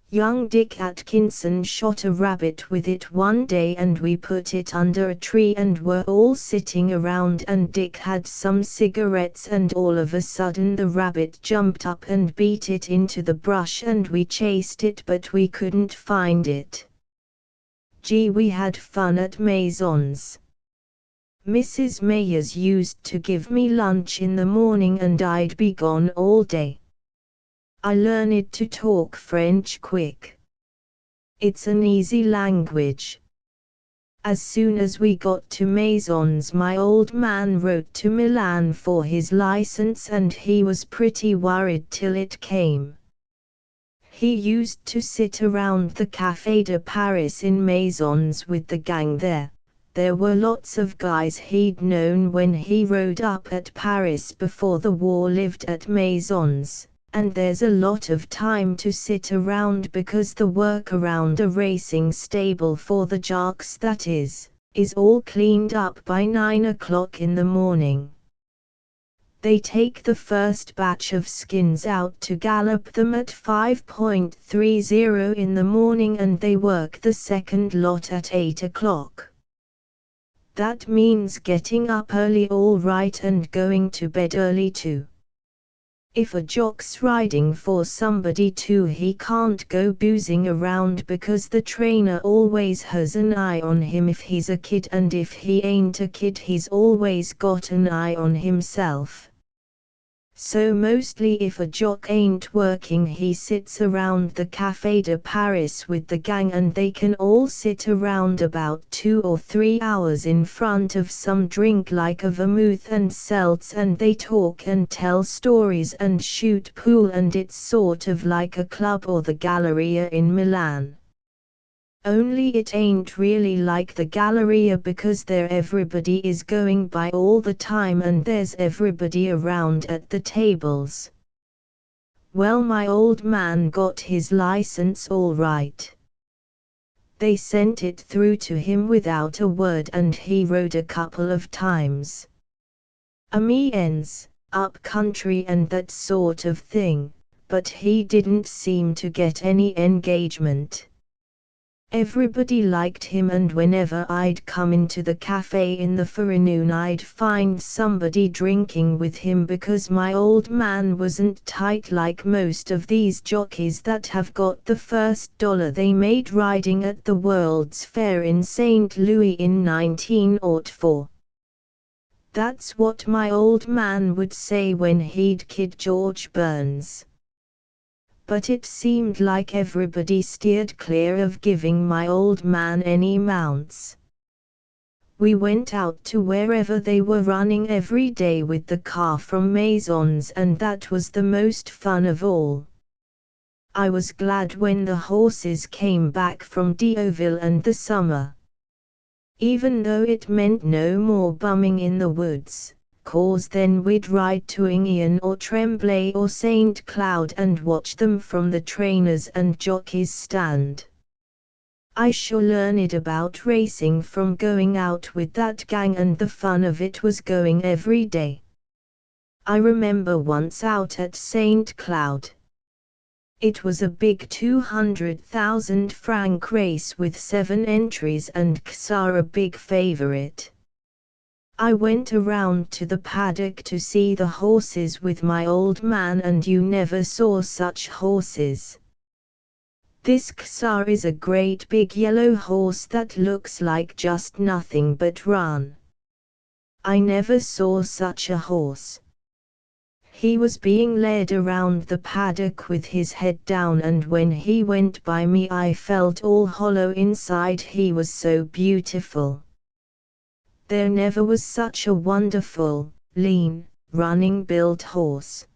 Young Dick Atkinson shot a rabbit with it one day and we put it under a tree and were all sitting around, and Dick had some cigarettes and all of a sudden the rabbit jumped up and beat it into the brush and we chased it but we couldn't find it. Gee, we had fun at Maisons. Mrs. Mayers used to give me lunch in the morning and I'd be gone all day. I learned to talk French quick. It's an easy language. As soon as we got to Maisons, my old man wrote to Milan for his license and he was pretty worried till it came. He used to sit around the Café de Paris in Maisons with the gang there. There were lots of guys he'd known when he rode up at Paris before the war lived at Maisons, and there's a lot of time to sit around because the work around a racing stable for the jocks, that is all cleaned up by 9 o'clock in the morning. They take the first batch of skins out to gallop them at 5:30 in the morning and they work the second lot at 8 o'clock. That means getting up early all right and going to bed early too. If a jock's riding for somebody too, he can't go boozing around because the trainer always has an eye on him if he's a kid, and if he ain't a kid he's always got an eye on himself. So mostly if a jock ain't working he sits around the Café de Paris with the gang and they can all sit around about 2 or 3 hours in front of some drink like a vermouth and seltz and they talk and tell stories and shoot pool and it's sort of like a club or the Galleria in Milan. Only it ain't really like the Galleria because there everybody is going by all the time and there's everybody around at the tables. Well, my old man got his license all right. They sent it through to him without a word and he rode a couple of times. Amiens, up country and that sort of thing, but he didn't seem to get any engagement. Everybody liked him and whenever I'd come into the cafe in the forenoon I'd find somebody drinking with him because my old man wasn't tight like most of these jockeys that have got the first dollar they made riding at the World's Fair in St. Louis in 1904. That's what my old man would say when he'd kid George Burns. But it seemed like everybody steered clear of giving my old man any mounts. We went out to wherever they were running every day with the car from Maisons and that was the most fun of all. I was glad when the horses came back from Deauville and the summer. Even though it meant no more bumming in the woods. 'Cause then we'd ride to Amiens or Tremblay or St. Cloud and watch them from the trainers and jockeys stand. I sure learned about racing from going out with that gang and the fun of it was going every day. I remember once out at St. Cloud. It was a big 200,000 franc race with 7 entries and Xar a big favorite. I went around to the paddock to see the horses with my old man and you never saw such horses. This Xar is a great big yellow horse that looks like just nothing but run. I never saw such a horse. He was being led around the paddock with his head down and when he went by me I felt all hollow inside. He was so beautiful. There never was such a wonderful, lean, running-built horse.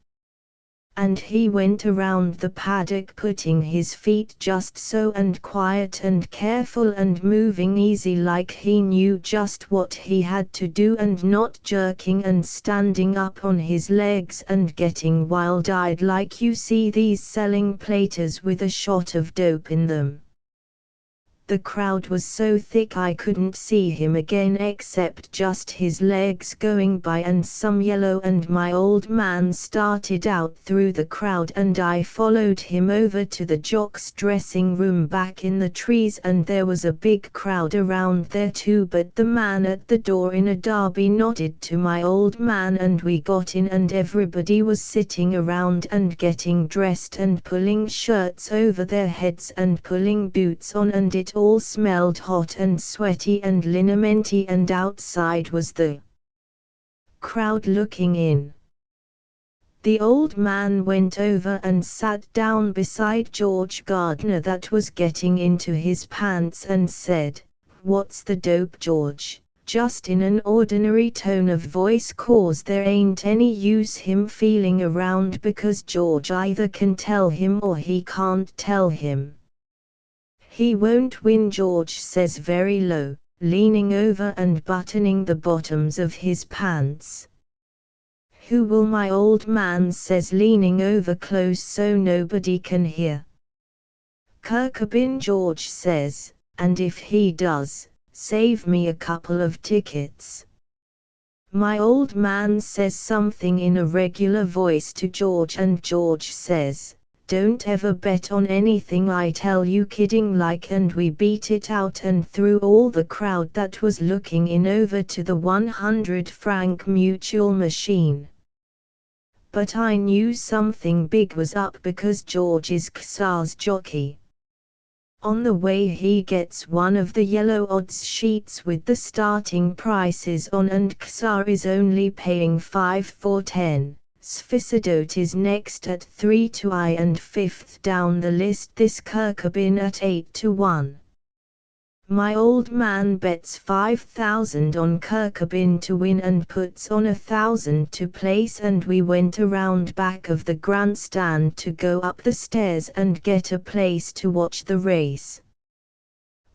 And he went around the paddock putting his feet just so and quiet and careful and moving easy like he knew just what he had to do and not jerking and standing up on his legs and getting wild-eyed like you see these selling platers with a shot of dope in them. The crowd was so thick I couldn't see him again except just his legs going by and some yellow and my old man started out through the crowd and I followed him over to the jock's dressing room back in the trees and there was a big crowd around there too but the man at the door in a derby nodded to my old man and we got in and everybody was sitting around and getting dressed and pulling shirts over their heads and pulling boots on and it all smelled hot and sweaty and linamenty and outside was the crowd looking in. The old man went over and sat down beside George Gardner that was getting into his pants and said, "What's the dope, George?" just in an ordinary tone of voice 'cause there ain't any use him feeling around because George either can tell him or he can't tell him. "He won't win," George says very low, leaning over and buttoning the bottoms of his pants. "Who will?" my old man says, leaning over close so nobody can hear. "Kirkabin," George says, "and if he does, save me a couple of tickets." My old man says something in a regular voice to George, and George says, "Don't ever bet on anything I tell you, kidding like," and we beat it out and threw all the crowd that was looking in over to the 100-franc mutual machine. But I knew something big was up because George is Xar's jockey. On the way he gets one of the yellow odds sheets with the starting prices on, and Xar is only paying 5 for 10. Sficidot is next at 3 to I, and fifth down the list this Kirkabin at 8 to 1. My old man bets 5,000 on Kirkabin to win and puts on 1,000 to place, and we went around back of the grandstand to go up the stairs and get a place to watch the race.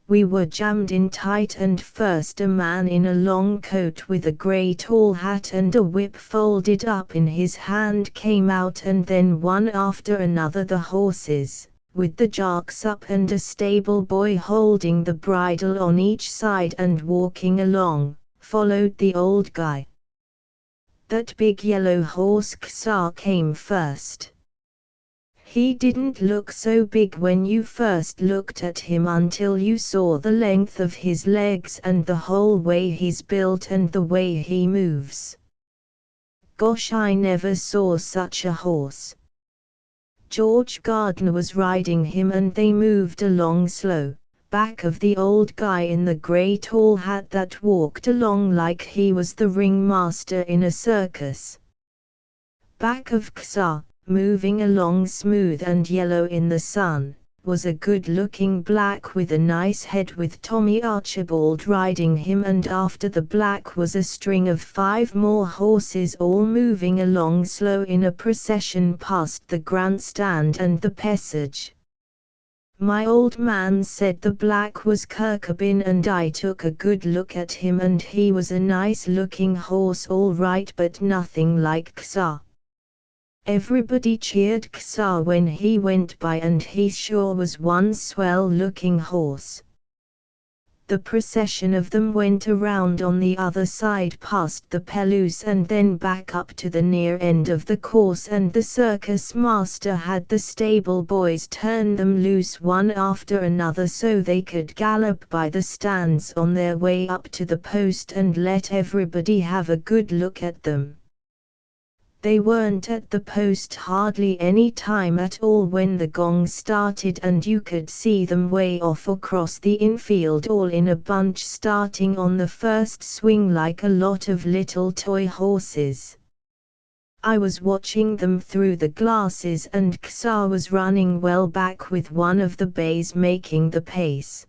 We were jammed in tight, and first a man in a long coat with a grey tall hat and a whip folded up in his hand came out, and then one after another the horses, with the jocks up and a stable boy holding the bridle on each side and walking along, followed the old guy. That big yellow horse Xar came first. He didn't look so big when you first looked at him until you saw the length of his legs and the whole way he's built and the way he moves. Gosh, I never saw such a horse. George Gardner was riding him, and they moved along slow, back of the old guy in the grey tall hat that walked along like he was the ringmaster in a circus. Back of Xar, moving along smooth and yellow in the sun, was a good-looking black with a nice head with Tommy Archibald riding him, and after the black was a string of 5 more horses all moving along slow in a procession past the grandstand and the passage. My old man said the black was Kirkabin, and I took a good look at him, and he was a nice-looking horse all right, but nothing like Xar. Everybody cheered Xar when he went by, and he sure was one swell-looking horse. The procession of them went around on the other side past the pelouse and then back up to the near end of the course, and the circus master had the stable boys turn them loose one after another so they could gallop by the stands on their way up to the post and let everybody have a good look at them. They weren't at the post hardly any time at all when the gong started, and you could see them way off across the infield all in a bunch starting on the first swing like a lot of little toy horses. I was watching them through the glasses, and Xar was running well back with one of the bays making the pace.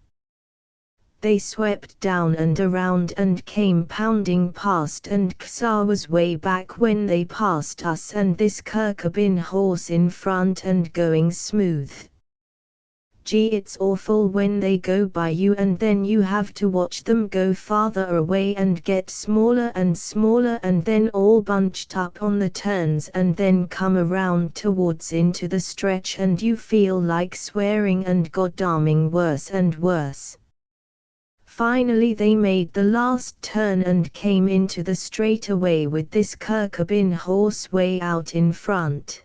They swept down and around and came pounding past, and Xar was way back when they passed us and this Kirkabin horse in front and going smooth. Gee, it's awful when they go by you and then you have to watch them go farther away and get smaller and smaller and then all bunched up on the turns and then come around towards into the stretch and you feel like swearing and goddamning worse and worse. Finally they made the last turn and came into the straightaway with this Kirkabin horse way out in front.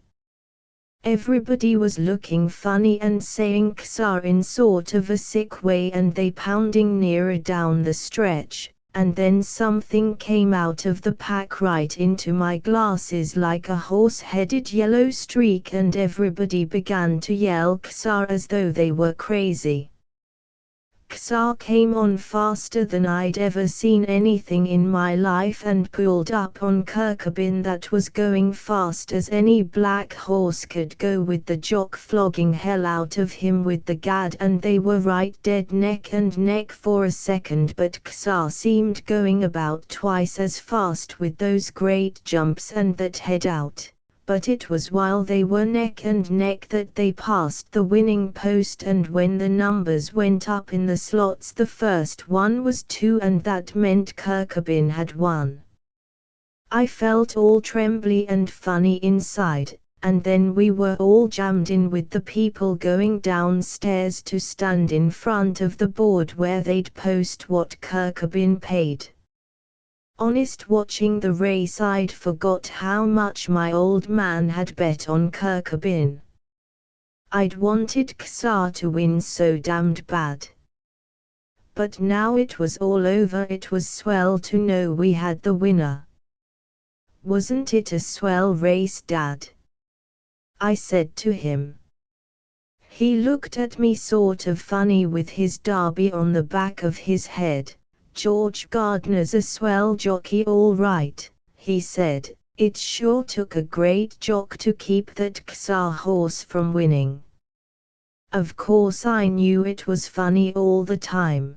Everybody was looking funny and saying Xar in sort of a sick way, and they pounding nearer down the stretch, and then something came out of the pack right into my glasses like a horse-headed yellow streak, and everybody began to yell Xar as though they were crazy. Xar came on faster than I'd ever seen anything in my life and pulled up on Kirkabin that was going fast as any black horse could go, with the jock flogging hell out of him with the gad, and they were right dead neck and neck for a second, but Xar seemed going about twice as fast with those great jumps and that head out. But it was while they were neck and neck that they passed the winning post, and when the numbers went up in the slots the first one was 2 and that meant Kirkabin had won. I felt all trembly and funny inside, and then we were all jammed in with the people going downstairs to stand in front of the board where they'd post what Kirkabin paid. Honest, watching the race I'd forgot how much my old man had bet on Kirkabin. I'd wanted Xar to win so damned bad. But now it was all over. It was swell to know we had the winner. Wasn't it a swell race, Dad? I said to him. He looked at me sort of funny with his derby on the back of his head. George Gardner's a swell jockey all right, he said. It sure took a great jock to keep that Xar horse from winning. Of course I knew it was funny all the time.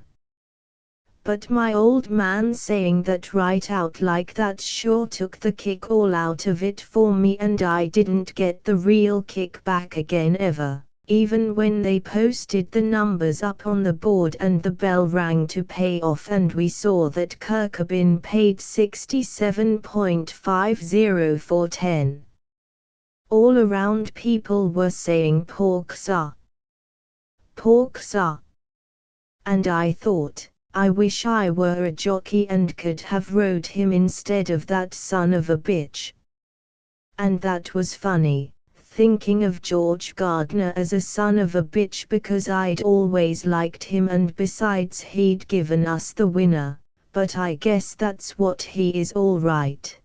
But my old man saying that right out like that sure took the kick all out of it for me, and I didn't get the real kick back again ever. Even when they posted the numbers up on the board and the bell rang to pay off and we saw that Kirkabin paid 67.50 for 10. All around people were saying poor Xar. Poor Xar. And I thought, I wish I were a jockey and could have rode him instead of that son of a bitch. And that was funny, thinking of George Gardner as a son of a bitch, because I'd always liked him, and besides he'd given us the winner, but I guess that's what he is all right.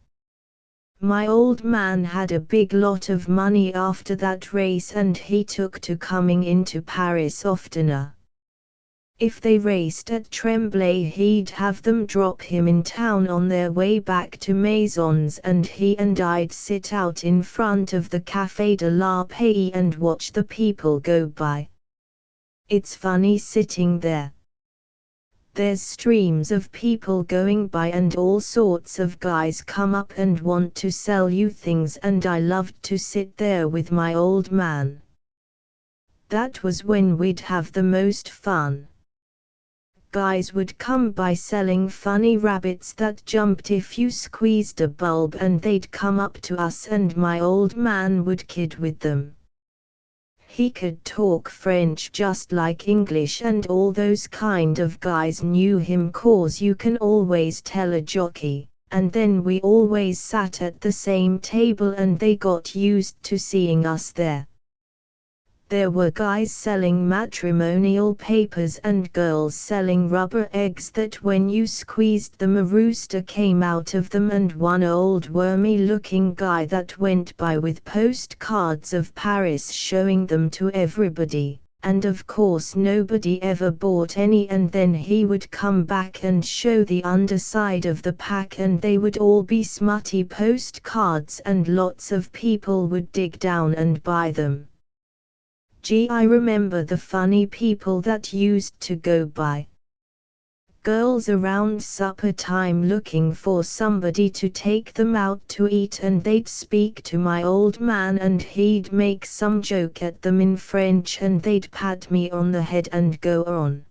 My old man had a big lot of money after that race and he took to coming into Paris oftener. If they raced at Tremblay he'd have them drop him in town on their way back to Maisons, and he and I'd sit out in front of the Café de la Paix and watch the people go by. It's funny sitting there. There's streams of people going by and all sorts of guys come up and want to sell you things, and I loved to sit there with my old man. That was when we'd have the most fun. Guys would come by selling funny rabbits that jumped if you squeezed a bulb, and they'd come up to us and my old man would kid with them. He could talk French just like English, and all those kind of guys knew him, 'cause you can always tell a jockey, and then we always sat at the same table and they got used to seeing us there. There were guys selling matrimonial papers and girls selling rubber eggs that when you squeezed them a rooster came out of them, and one old wormy-looking guy that went by with postcards of Paris showing them to everybody, and of course nobody ever bought any, and then he would come back and show the underside of the pack and they would all be smutty postcards and lots of people would dig down and buy them. Gee, I remember the funny people that used to go by. Girls around supper time looking for somebody to take them out to eat, and they'd speak to my old man and he'd make some joke at them in French and they'd pat me on the head and go on.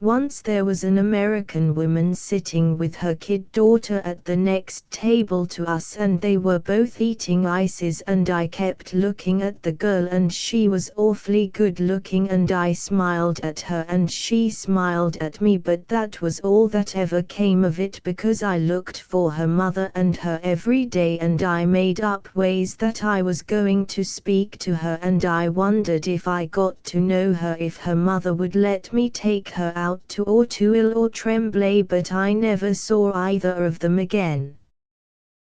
Once there was an American woman sitting with her kid daughter at the next table to us, and they were both eating ices, and I kept looking at the girl and she was awfully good looking, and I smiled at her and she smiled at me, but that was all that ever came of it, because I looked for her mother and her every day, and I made up ways that I was going to speak to her, and I wondered if I got to know her if her mother would let me take her out to Auteuil or Tremblay, but I never saw either of them again.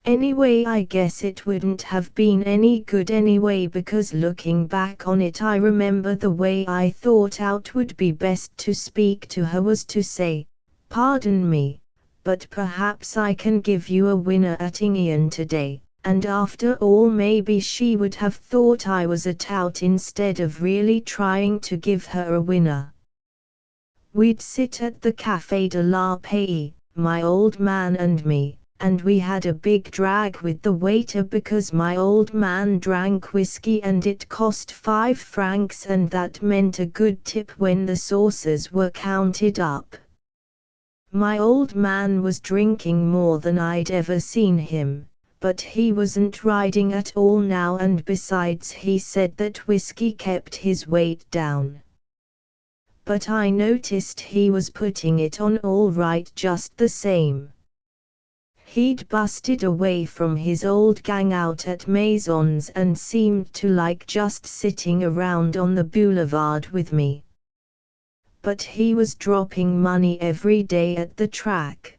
Anyway, I guess it wouldn't have been any good anyway, because looking back on it I remember the way I thought out would be best to speak to her was to say, "Pardon me, but perhaps I can give you a winner at Ingeon today," and after all maybe she would have thought I was a tout instead of really trying to give her a winner. We'd sit at the Café de la Paix, my old man and me, and we had a big drag with the waiter because my old man drank whiskey and it cost 5 francs, and that meant a good tip when the saucers were counted up. My old man was drinking more than I'd ever seen him, but he wasn't riding at all now, and besides he said that whiskey kept his weight down. But I noticed he was putting it on all right just the same. He'd busted away from his old gang out at Maisons and seemed to like just sitting around on the boulevard with me. But he was dropping money every day at the track.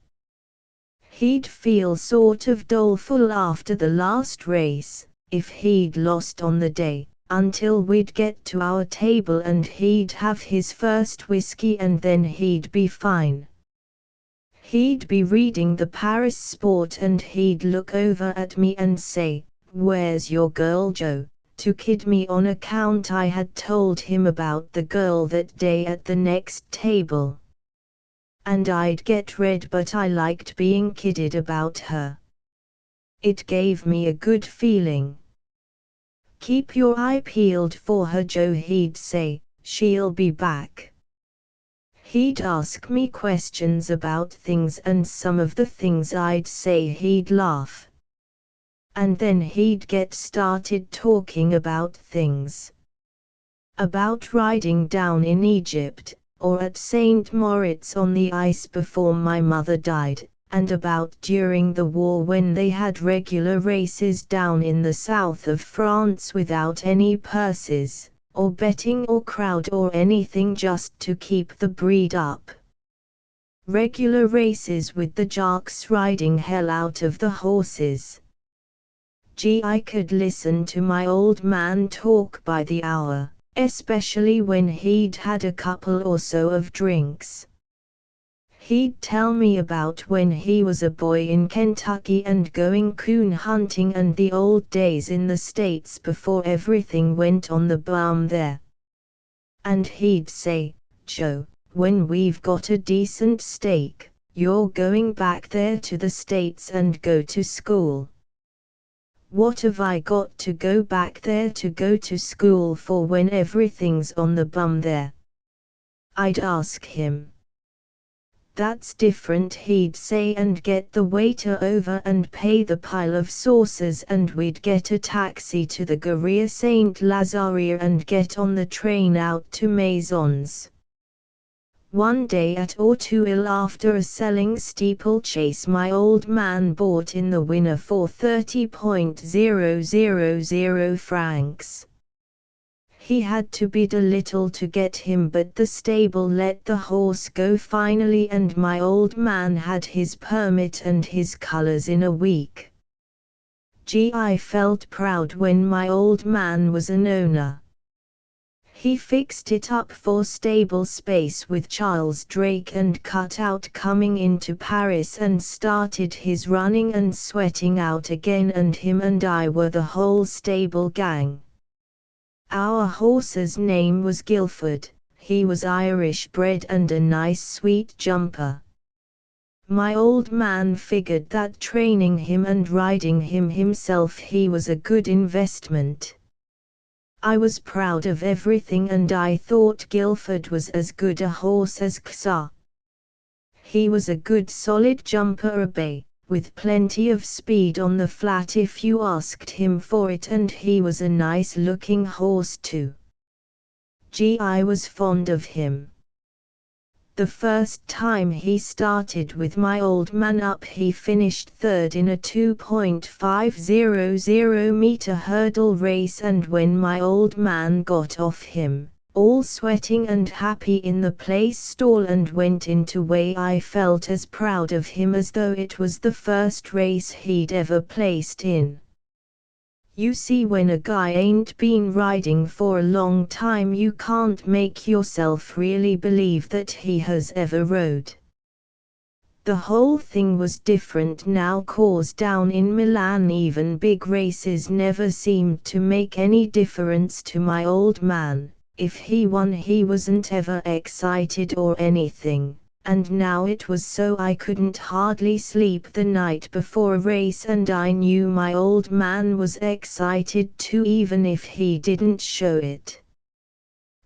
He'd feel sort of doleful after the last race, if he'd lost on the day, until we'd get to our table and he'd have his first whiskey and then he'd be fine. He'd be reading the Paris Sport and he'd look over at me and say, "Where's your girl, Joe?" to kid me on account I had told him about the girl that day at the next table. And I'd get red, but I liked being kidded about her. It gave me a good feeling. "Keep your eye peeled for her, Joe," he'd say, "she'll be back." He'd ask me questions about things and some of the things I'd say he'd laugh. And then he'd get started talking about things. About riding down in Egypt, or at St. Moritz on the ice before my mother died, and about during the war when they had regular races down in the south of France without any purses, or betting or crowd or anything, just to keep the breed up. Regular races with the jocks riding hell out of the horses. Gee, I could listen to my old man talk by the hour, especially when he'd had a couple or so of drinks. He'd tell me about when he was a boy in Kentucky and going coon hunting and the old days in the States before everything went on the bum there. And he'd say, "Joe, when we've got a decent stake, you're going back there to the States and go to school." "What have I got to go back there to go to school for when everything's on the bum there?" I'd ask him. "That's different," he'd say, and get the waiter over and pay the pile of sauces, and we'd get a taxi to the Gare Saint Lazare and get on the train out to Maisons. One day at Auteuil, after a selling steeplechase my old man bought in the winner for 30,000 francs. He had to bid a little to get him, but the stable let the horse go finally and my old man had his permit and his colors in a week. Gee, I felt proud when my old man was an owner. He fixed it up for stable space with Charles Drake and cut out coming into Paris and started his running and sweating out again, and him and I were the whole stable gang. Our horse's name was Guilford. He was Irish bred and a nice sweet jumper. My old man figured that training him and riding him himself he was a good investment. I was proud of everything and I thought Guilford was as good a horse as Xa. He was a good solid jumper, a bay, with plenty of speed on the flat if you asked him for it, and he was a nice looking horse too. Gee, I was fond of him. The first time he started with my old man up, he finished third in a 2.500-meter hurdle race, and when my old man got off him, all sweating and happy in the place stall and went into weigh, I felt as proud of him as though it was the first race he'd ever placed in. You see, when a guy ain't been riding for a long time, you can't make yourself really believe that he has ever rode. The whole thing was different now, 'cause down in Milan even big races never seemed to make any difference to my old man. If he won he wasn't ever excited or anything, and now it was so I couldn't hardly sleep the night before a race, and I knew my old man was excited too even if he didn't show it.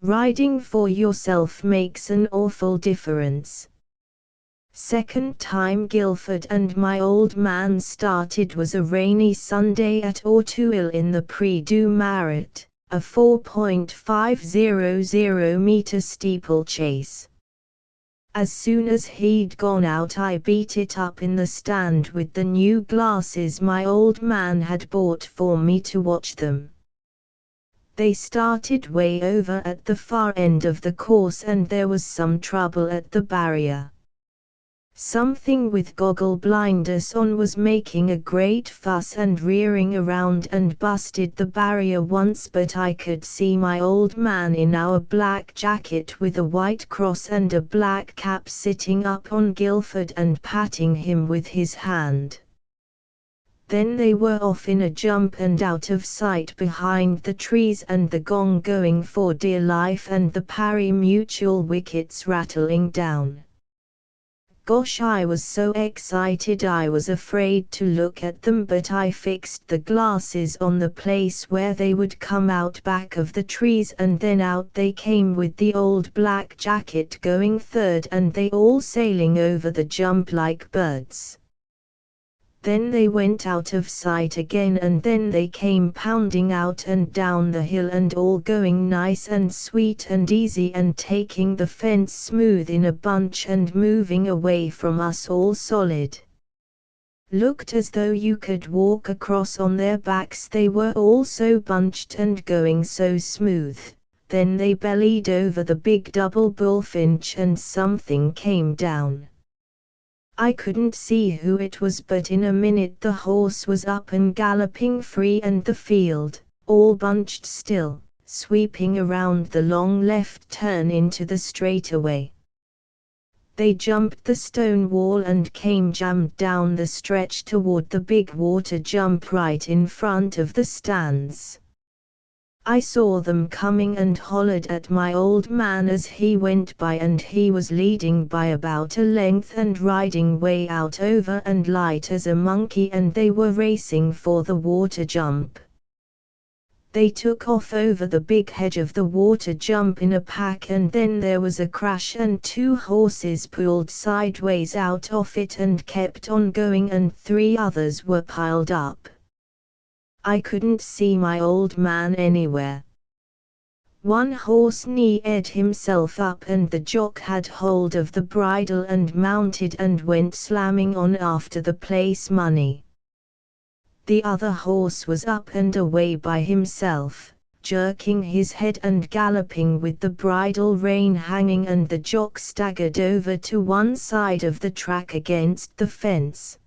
Riding for yourself makes an awful difference. Second time Guilford and my old man started was a rainy Sunday at Auteuil in the Prix du Marat, a 4.500-meter steeplechase. As soon as he'd gone out, I beat it up in the stand with the new glasses my old man had bought for me to watch them. They started way over at the far end of the course and there was some trouble at the barrier. Something with goggle blinders on was making a great fuss and rearing around and busted the barrier once, but I could see my old man in our black jacket with a white cross and a black cap sitting up on Guilford and patting him with his hand. Then they were off in a jump and out of sight behind the trees and the gong going for dear life and the Pari Mutual wickets rattling down. Gosh, I was so excited I was afraid to look at them, but I fixed the glasses on the place where they would come out back of the trees and then out they came with the old black jacket going third and they all sailing over the jump like birds. Then they went out of sight again and then they came pounding out and down the hill and all going nice and sweet and easy and taking the fence smooth in a bunch and moving away from us all solid. Looked as though you could walk across on their backs, they were all so bunched and going so smooth. Then they bellied over the big double bullfinch and something came down. I couldn't see who it was, but in a minute the horse was up and galloping free and the field, all bunched still, sweeping around the long left turn into the straightaway. They jumped the stone wall and came jammed down the stretch toward the big water jump right in front of the stands. I saw them coming and hollered at my old man as he went by, and he was leading by about a length and riding way out over and light as a monkey, and they were racing for the water jump. They took off over the big hedge of the water jump in a pack and then there was a crash and 2 horses pulled sideways out of it and kept on going and 3 others were piled up. I couldn't see my old man anywhere. One horse kneed himself up and the jock had hold of the bridle and mounted and went slamming on after the place money. The other horse was up and away by himself, jerking his head and galloping with the bridle rein hanging, and the jock staggered over to one side of the track against the fence.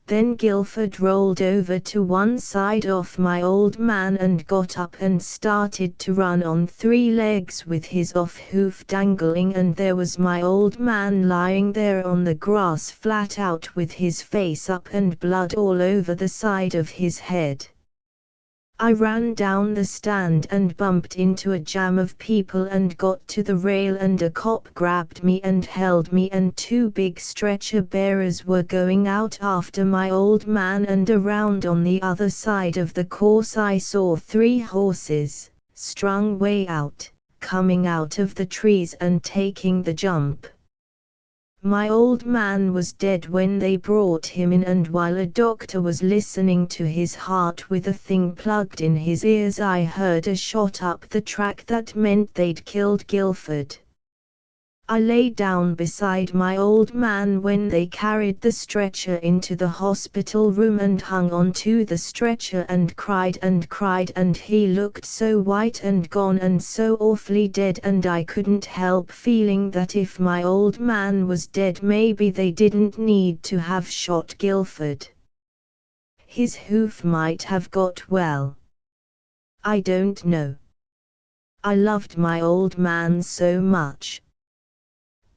Then Guilford rolled over to one side off my old man and got up and started to run on 3 legs with his off hoof dangling, and there was my old man lying there on the grass flat out with his face up and blood all over the side of his head. I ran down the stand and bumped into a jam of people and got to the rail, and a cop grabbed me and held me, and 2 big stretcher bearers were going out after my old man, and around on the other side of the course I saw 3 horses, strung way out, coming out of the trees and taking the jump. My old man was dead when they brought him in, and while a doctor was listening to his heart with a thing plugged in his ears, I heard a shot up the track that meant they'd killed Guilford. I lay down beside my old man when they carried the stretcher into the hospital room and hung onto the stretcher and cried, and he looked so white and gone and so awfully dead, and I couldn't help feeling that if my old man was dead maybe they didn't need to have shot Guilford. His hoof might have got well. I don't know. I loved my old man so much.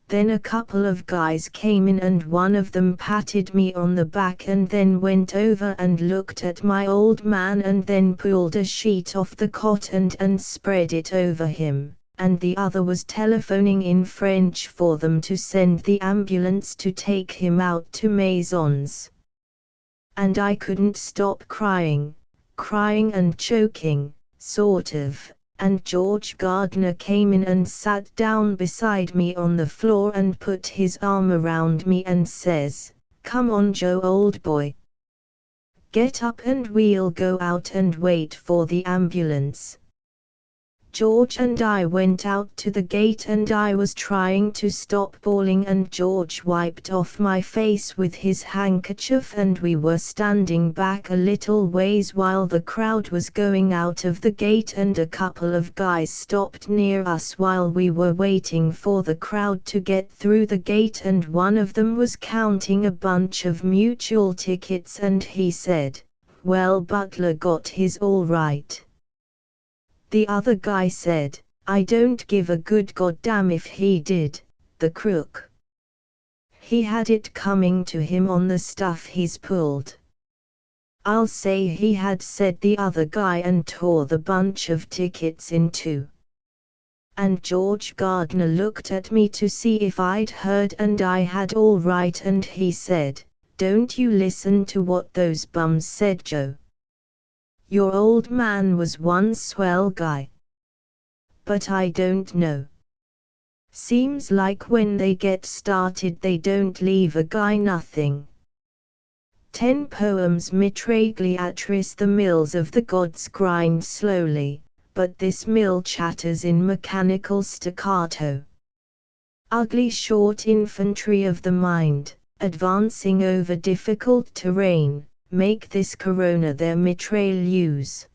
Then a couple of guys came in and one of them patted me on the back and then went over and looked at my old man and then pulled a sheet off the cot and spread it over him, and the other was telephoning in French for them to send the ambulance to take him out to Maisons. And I couldn't stop crying and choking, sort of. And George Gardner came in and sat down beside me on the floor and put his arm around me and says, "Come on, Joe, old boy. Get up and we'll go out and wait for the ambulance." George and I went out to the gate and I was trying to stop bawling and George wiped off my face with his handkerchief and we were standing back a little ways while the crowd was going out of the gate and a couple of guys stopped near us while we were waiting for the crowd to get through the gate and one of them was counting a bunch of mutual tickets and he said, "Well, Butler got his all right." The other guy said, "I don't give a good goddamn if he did, the crook. He had it coming to him on the stuff he's pulled." "I'll say he had," said the other guy and tore the bunch of tickets in two. And George Gardner looked at me to see if I'd heard and I had all right and he said, "Don't you listen to what those bums said, Joe. Your old man was one swell guy. But I don't know. Seems like when they get started they don't leave a guy nothing." 10 poems Mitragliatris. The mills of the gods grind slowly, but this mill chatters in mechanical staccato. Ugly short infantry of the mind, advancing over difficult terrain, make this corona their mitrailleuse.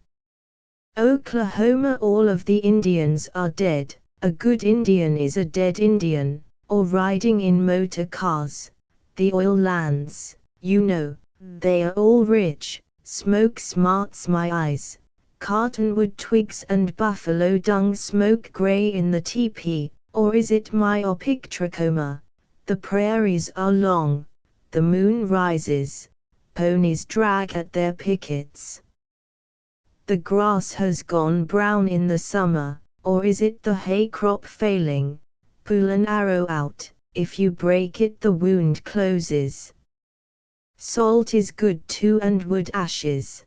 Oklahoma. All of the Indians are dead, a good Indian is a dead Indian, or riding in motor cars. The oil lands, you know, they are all rich, smoke smarts my eyes, cottonwood twigs and buffalo dung smoke gray in the teepee, or is it myopic trachoma? The prairies are long, the moon rises, ponies drag at their pickets. The grass has gone brown in the summer, or is it the hay crop failing? Pull an arrow out, if you break it the wound closes. Salt is good too and wood ashes.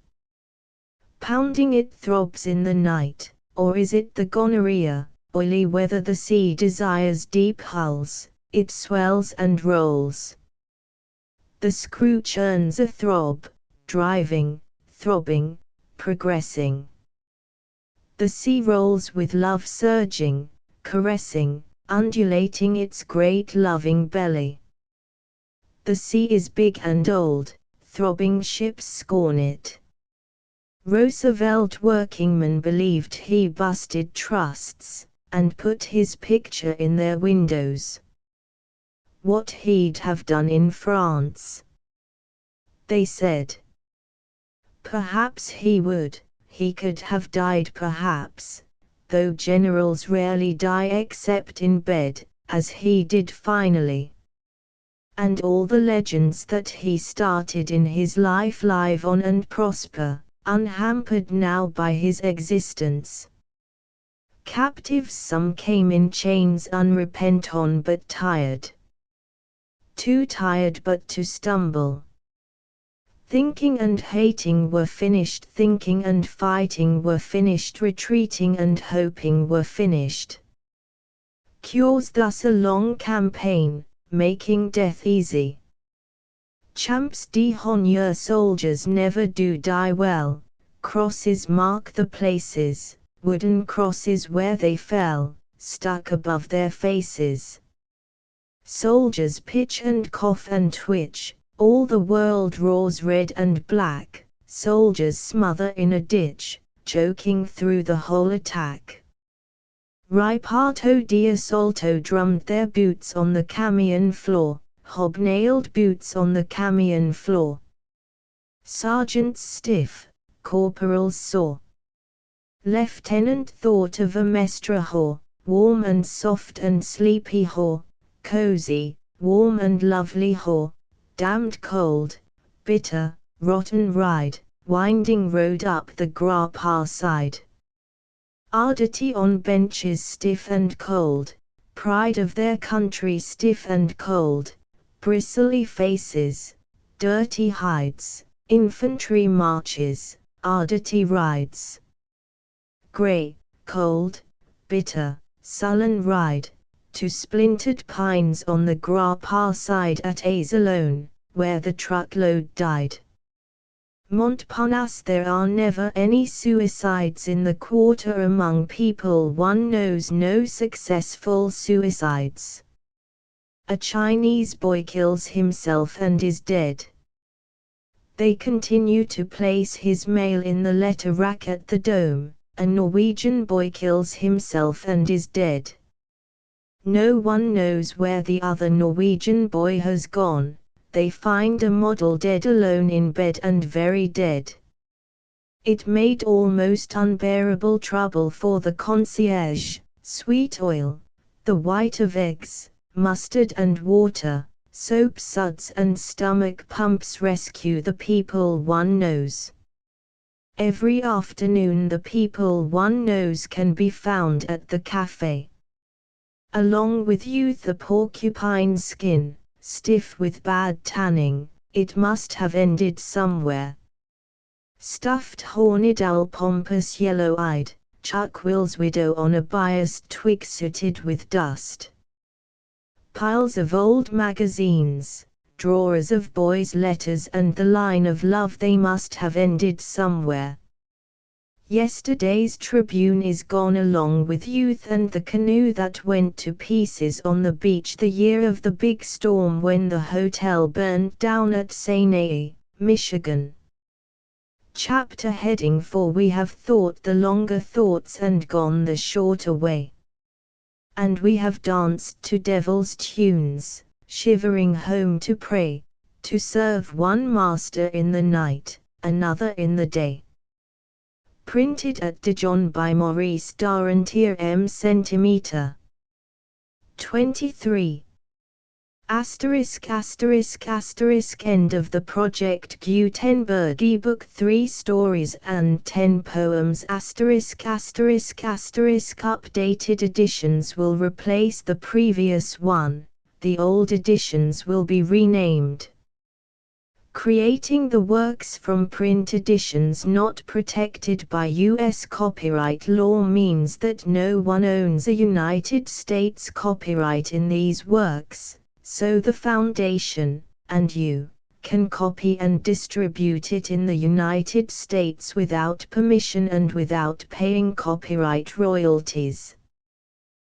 Pounding it throbs in the night, or is it the gonorrhea, oily weather? The sea desires deep hulls, it swells and rolls. The screw churns a throb, driving, throbbing, progressing. The sea rolls with love surging, caressing, undulating its great loving belly. The sea is big and old, throbbing ships scorn it. Roosevelt workingman believed he busted trusts, and put his picture in their windows. What he'd have done in France. They said. Perhaps he would, he could have died perhaps, though generals rarely die except in bed, as he did finally. And all the legends that he started in his life live on and prosper, unhampered now by his existence. Captives some came in chains unrepentant but tired. Too tired but to stumble. Thinking and hating were finished, thinking and fighting were finished, retreating and hoping were finished. Cures thus a long campaign, making death easy. Champs d'honneur. Soldiers never do die well, crosses mark the places, wooden crosses where they fell, stuck above their faces. Soldiers pitch and cough and twitch, all the world roars red and black, soldiers smother in a ditch, joking through the whole attack. Riparto di assalto drummed their boots on the camion floor, hobnailed boots on the camion floor. Sergeants stiff, corporals sore. Lieutenant thought of a mestre whore, warm and soft and sleepy whore, cozy, warm and lovely whore, damned cold, bitter, rotten ride, winding road up the Grappa side. Ardity on benches stiff and cold, pride of their country stiff and cold, bristly faces, dirty hides, infantry marches, ardity rides. Grey, cold, bitter, sullen ride, to splintered pines on the Grappa side at Azalone, where the truckload died. Montparnasse. There are never any suicides in the quarter. Among people one knows no successful suicides. A Chinese boy kills himself and is dead. They continue to place his mail in the letter rack at the dome. A Norwegian boy kills himself and is dead. No one knows where the other Norwegian boy has gone. They find a model dead alone in bed and very dead. It made almost unbearable trouble for the concierge. Sweet oil, the white of eggs, mustard and water, soap suds and stomach pumps rescue the people one knows. Every afternoon the people one knows can be found at the cafe. Along with youth a porcupine skin, stiff with bad tanning, it must have ended somewhere. Stuffed horned owl pompous yellow-eyed, Chuck Will's widow on a biased twig sooted with dust. Piles of old magazines, drawers of boys' letters and the line of love, they must have ended somewhere. Yesterday's Tribune is gone along with youth and the canoe that went to pieces on the beach the year of the big storm when the hotel burned down at St. Michigan. Chapter heading 4. We have thought the longer thoughts and gone the shorter way. And we have danced to devil's tunes, shivering home to pray, to serve one master in the night, another in the day. Printed at Dijon by Maurice Darentier M. cm. 23. End of the Project Gutenberg ebook 3 stories and 10 poems. Updated editions will replace the previous one, the old editions will be renamed. Creating the works from print editions not protected by U.S. copyright law means that no one owns a United States copyright in these works, so the Foundation, and you, can copy and distribute it in the United States without permission and without paying copyright royalties.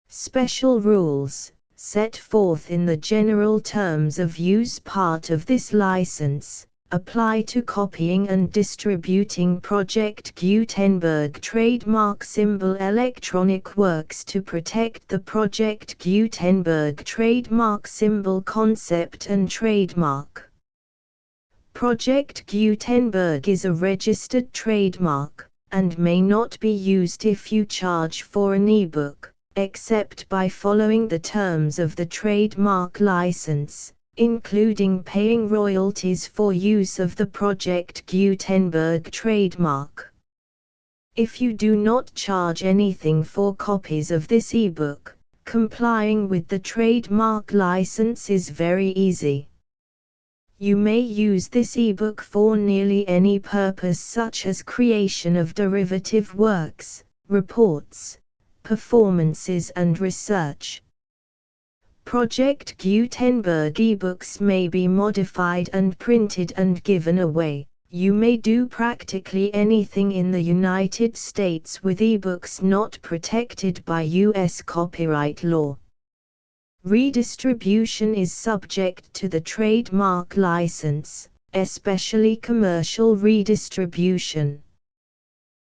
Special rules, set forth in the general terms of use part of this license, apply to copying and distributing Project Gutenberg trademark symbol electronic works to protect the Project Gutenberg trademark symbol concept and trademark. Project Gutenberg is a registered trademark, and may not be used if you charge for an ebook, except by following the terms of the trademark license, including paying royalties for use of the Project Gutenberg trademark. If you do not charge anything for copies of this ebook, complying with the trademark license is very easy. You may use this ebook for nearly any purpose such as creation of derivative works, reports, performances and research. Project Gutenberg ebooks may be modified and printed and given away. You may do practically anything in the United States with ebooks not protected by U.S. copyright law. Redistribution is subject to the trademark license, especially commercial redistribution.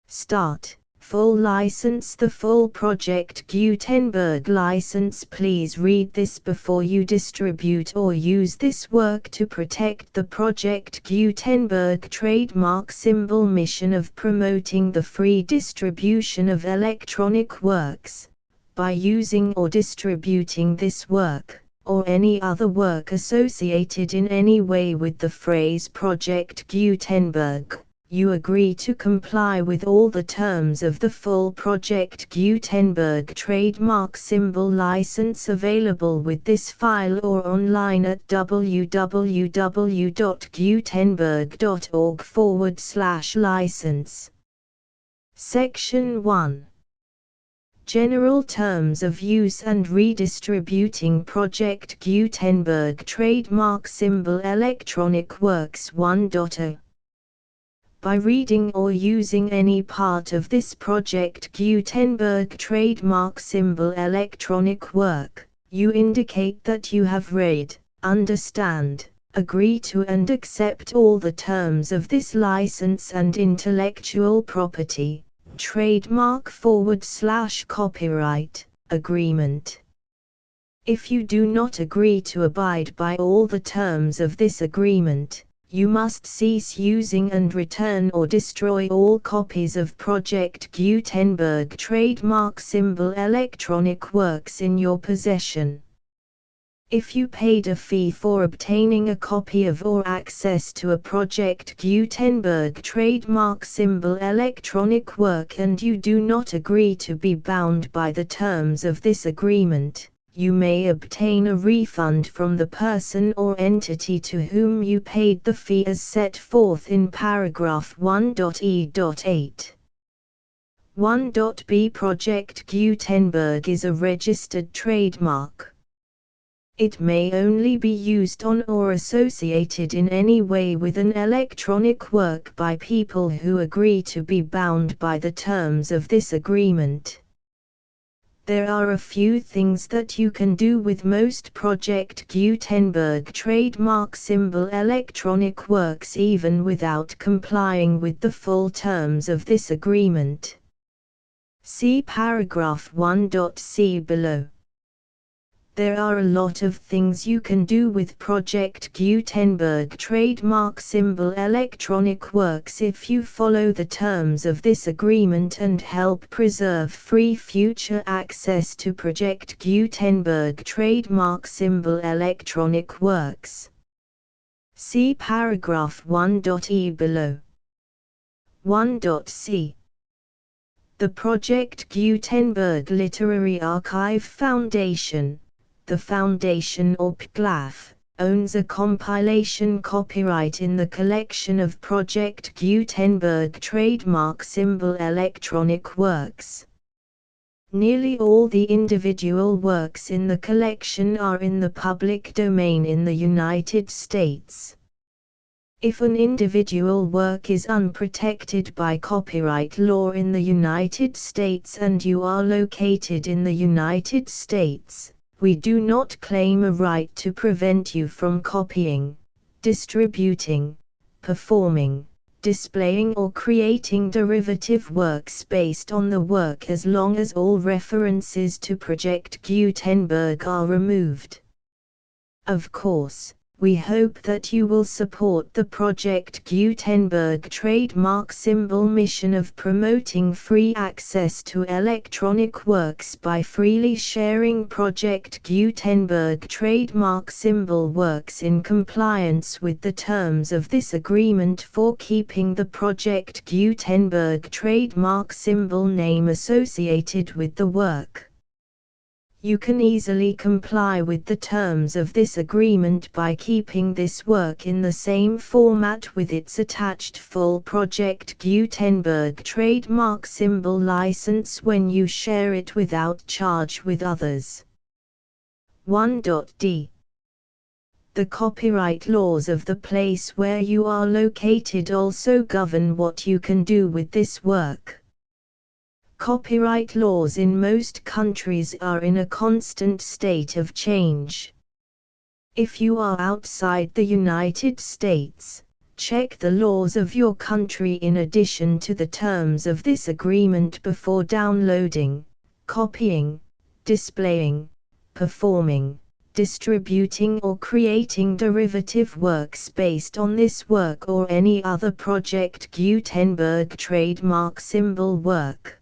Start. Full license. The full Project Gutenberg license. Please read this before you distribute or use this work to protect the Project Gutenberg trademark symbol mission of promoting the free distribution of electronic works, by using or distributing this work, or any other work associated in any way with the phrase Project Gutenberg. You agree to comply with all the terms of the full Project Gutenberg trademark symbol license available with this file or online at www.gutenberg.org/license. Section 1. General Terms of Use and Redistributing Project Gutenberg Trademark Symbol Electronic Works 1.0 By reading or using any part of this Project Gutenberg trademark symbol electronic work, you indicate that you have read, understand, agree to and accept all the terms of this license and intellectual property, trademark/copyright, agreement. If you do not agree to abide by all the terms of this agreement, you must cease using and return or destroy all copies of Project Gutenberg trademark symbol electronic works in your possession. If you paid a fee for obtaining a copy of or access to a Project Gutenberg trademark symbol electronic work and you do not agree to be bound by the terms of this agreement, you may obtain a refund from the person or entity to whom you paid the fee as set forth in paragraph 1.e.8. 1.b Project Gutenberg is a registered trademark. It may only be used on or associated in any way with an electronic work by people who agree to be bound by the terms of this agreement. There are a few things that you can do with most Project Gutenberg trademark symbol electronic works even without complying with the full terms of this agreement. See paragraph 1.c below. There are a lot of things you can do with Project Gutenberg trademark symbol electronic works if you follow the terms of this agreement and help preserve free future access to Project Gutenberg trademark symbol electronic works. See paragraph 1.e below. 1.c. The Project Gutenberg Literary Archive Foundation, the Foundation or PGLAF, owns a compilation copyright in the collection of Project Gutenberg trademark symbol electronic works. Nearly all the individual works in the collection are in the public domain in the United States. If an individual work is unprotected by copyright law in the United States and you are located in the United States, we do not claim a right to prevent you from copying, distributing, performing, displaying or creating derivative works based on the work as long as all references to Project Gutenberg are removed. Of course, we hope that you will support the Project Gutenberg trademark symbol mission of promoting free access to electronic works by freely sharing Project Gutenberg trademark symbol works in compliance with the terms of this agreement for keeping the Project Gutenberg trademark symbol name associated with the work. You can easily comply with the terms of this agreement by keeping this work in the same format with its attached full Project Gutenberg trademark symbol license when you share it without charge with others. 1.d. The copyright laws of the place where you are located also govern what you can do with this work. Copyright laws in most countries are in a constant state of change. If you are outside the United States, check the laws of your country in addition to the terms of this agreement before downloading, copying, displaying, performing, distributing or creating derivative works based on this work or any other Project Gutenberg trademark symbol work.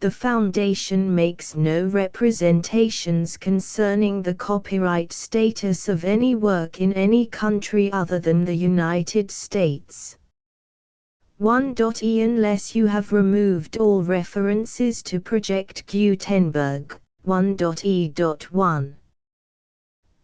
The Foundation makes no representations concerning the copyright status of any work in any country other than the United States. 1.e Unless you have removed all references to Project Gutenberg, 1.e.1.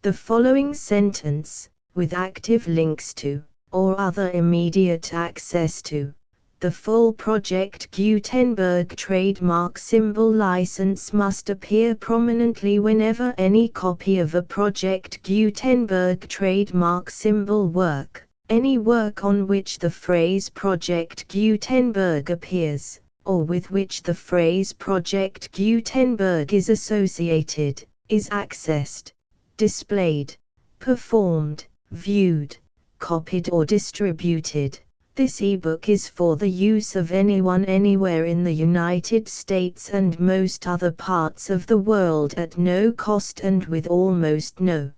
The following sentence, with active links to, or other immediate access to, the full Project Gutenberg trademark symbol license must appear prominently whenever any copy of a Project Gutenberg trademark symbol work, Any work on which the phrase Project Gutenberg appears, or with which the phrase Project Gutenberg is associated, is accessed, displayed, performed, viewed, copied or distributed. This ebook is for the use of anyone anywhere in the United States and most other parts of the world at no cost and with almost no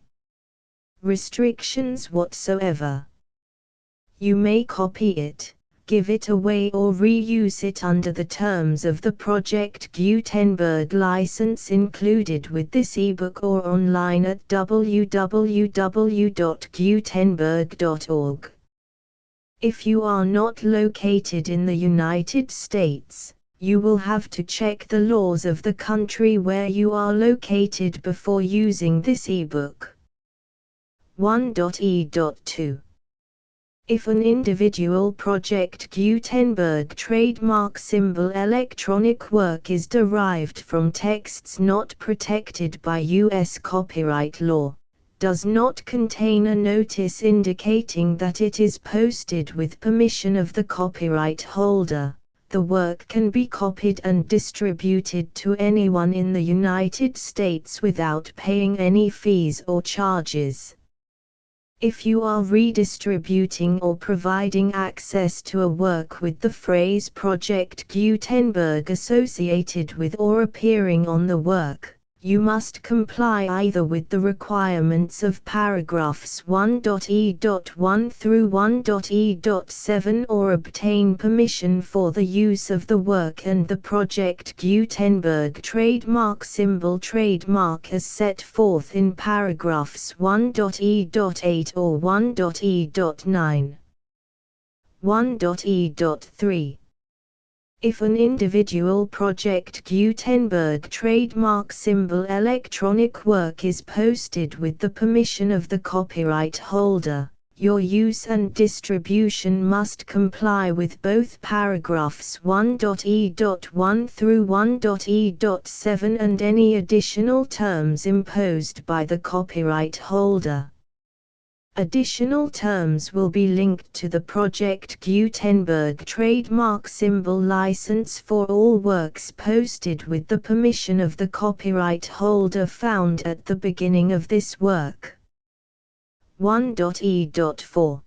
restrictions whatsoever. You may copy it, give it away or reuse it under the terms of the Project Gutenberg license included with this ebook or online at www.gutenberg.org. If you are not located in the United States, you will have to check the laws of the country where you are located before using this ebook. 1.e.2 If an individual Project Gutenberg trademark symbol electronic work is derived from texts not protected by U.S. copyright law, does not contain a notice indicating that it is posted with permission of the copyright holder, the work can be copied and distributed to anyone in the United States without paying any fees or charges. If you are redistributing or providing access to a work with the phrase Project Gutenberg associated with or appearing on the work, you must comply either with the requirements of paragraphs 1.e.1 through 1.e.7 or obtain permission for the use of the work and the Project Gutenberg trademark symbol trademark as set forth in paragraphs 1.e.8 or 1.e.9. 1.e.3 If an individual Project Gutenberg trademark symbol electronic work is posted with the permission of the copyright holder, your use and distribution must comply with both paragraphs 1.e.1 through 1.e.7 and any additional terms imposed by the copyright holder. Additional terms will be linked to the Project Gutenberg trademark symbol license for all works posted with the permission of the copyright holder found at the beginning of this work. 1.e.4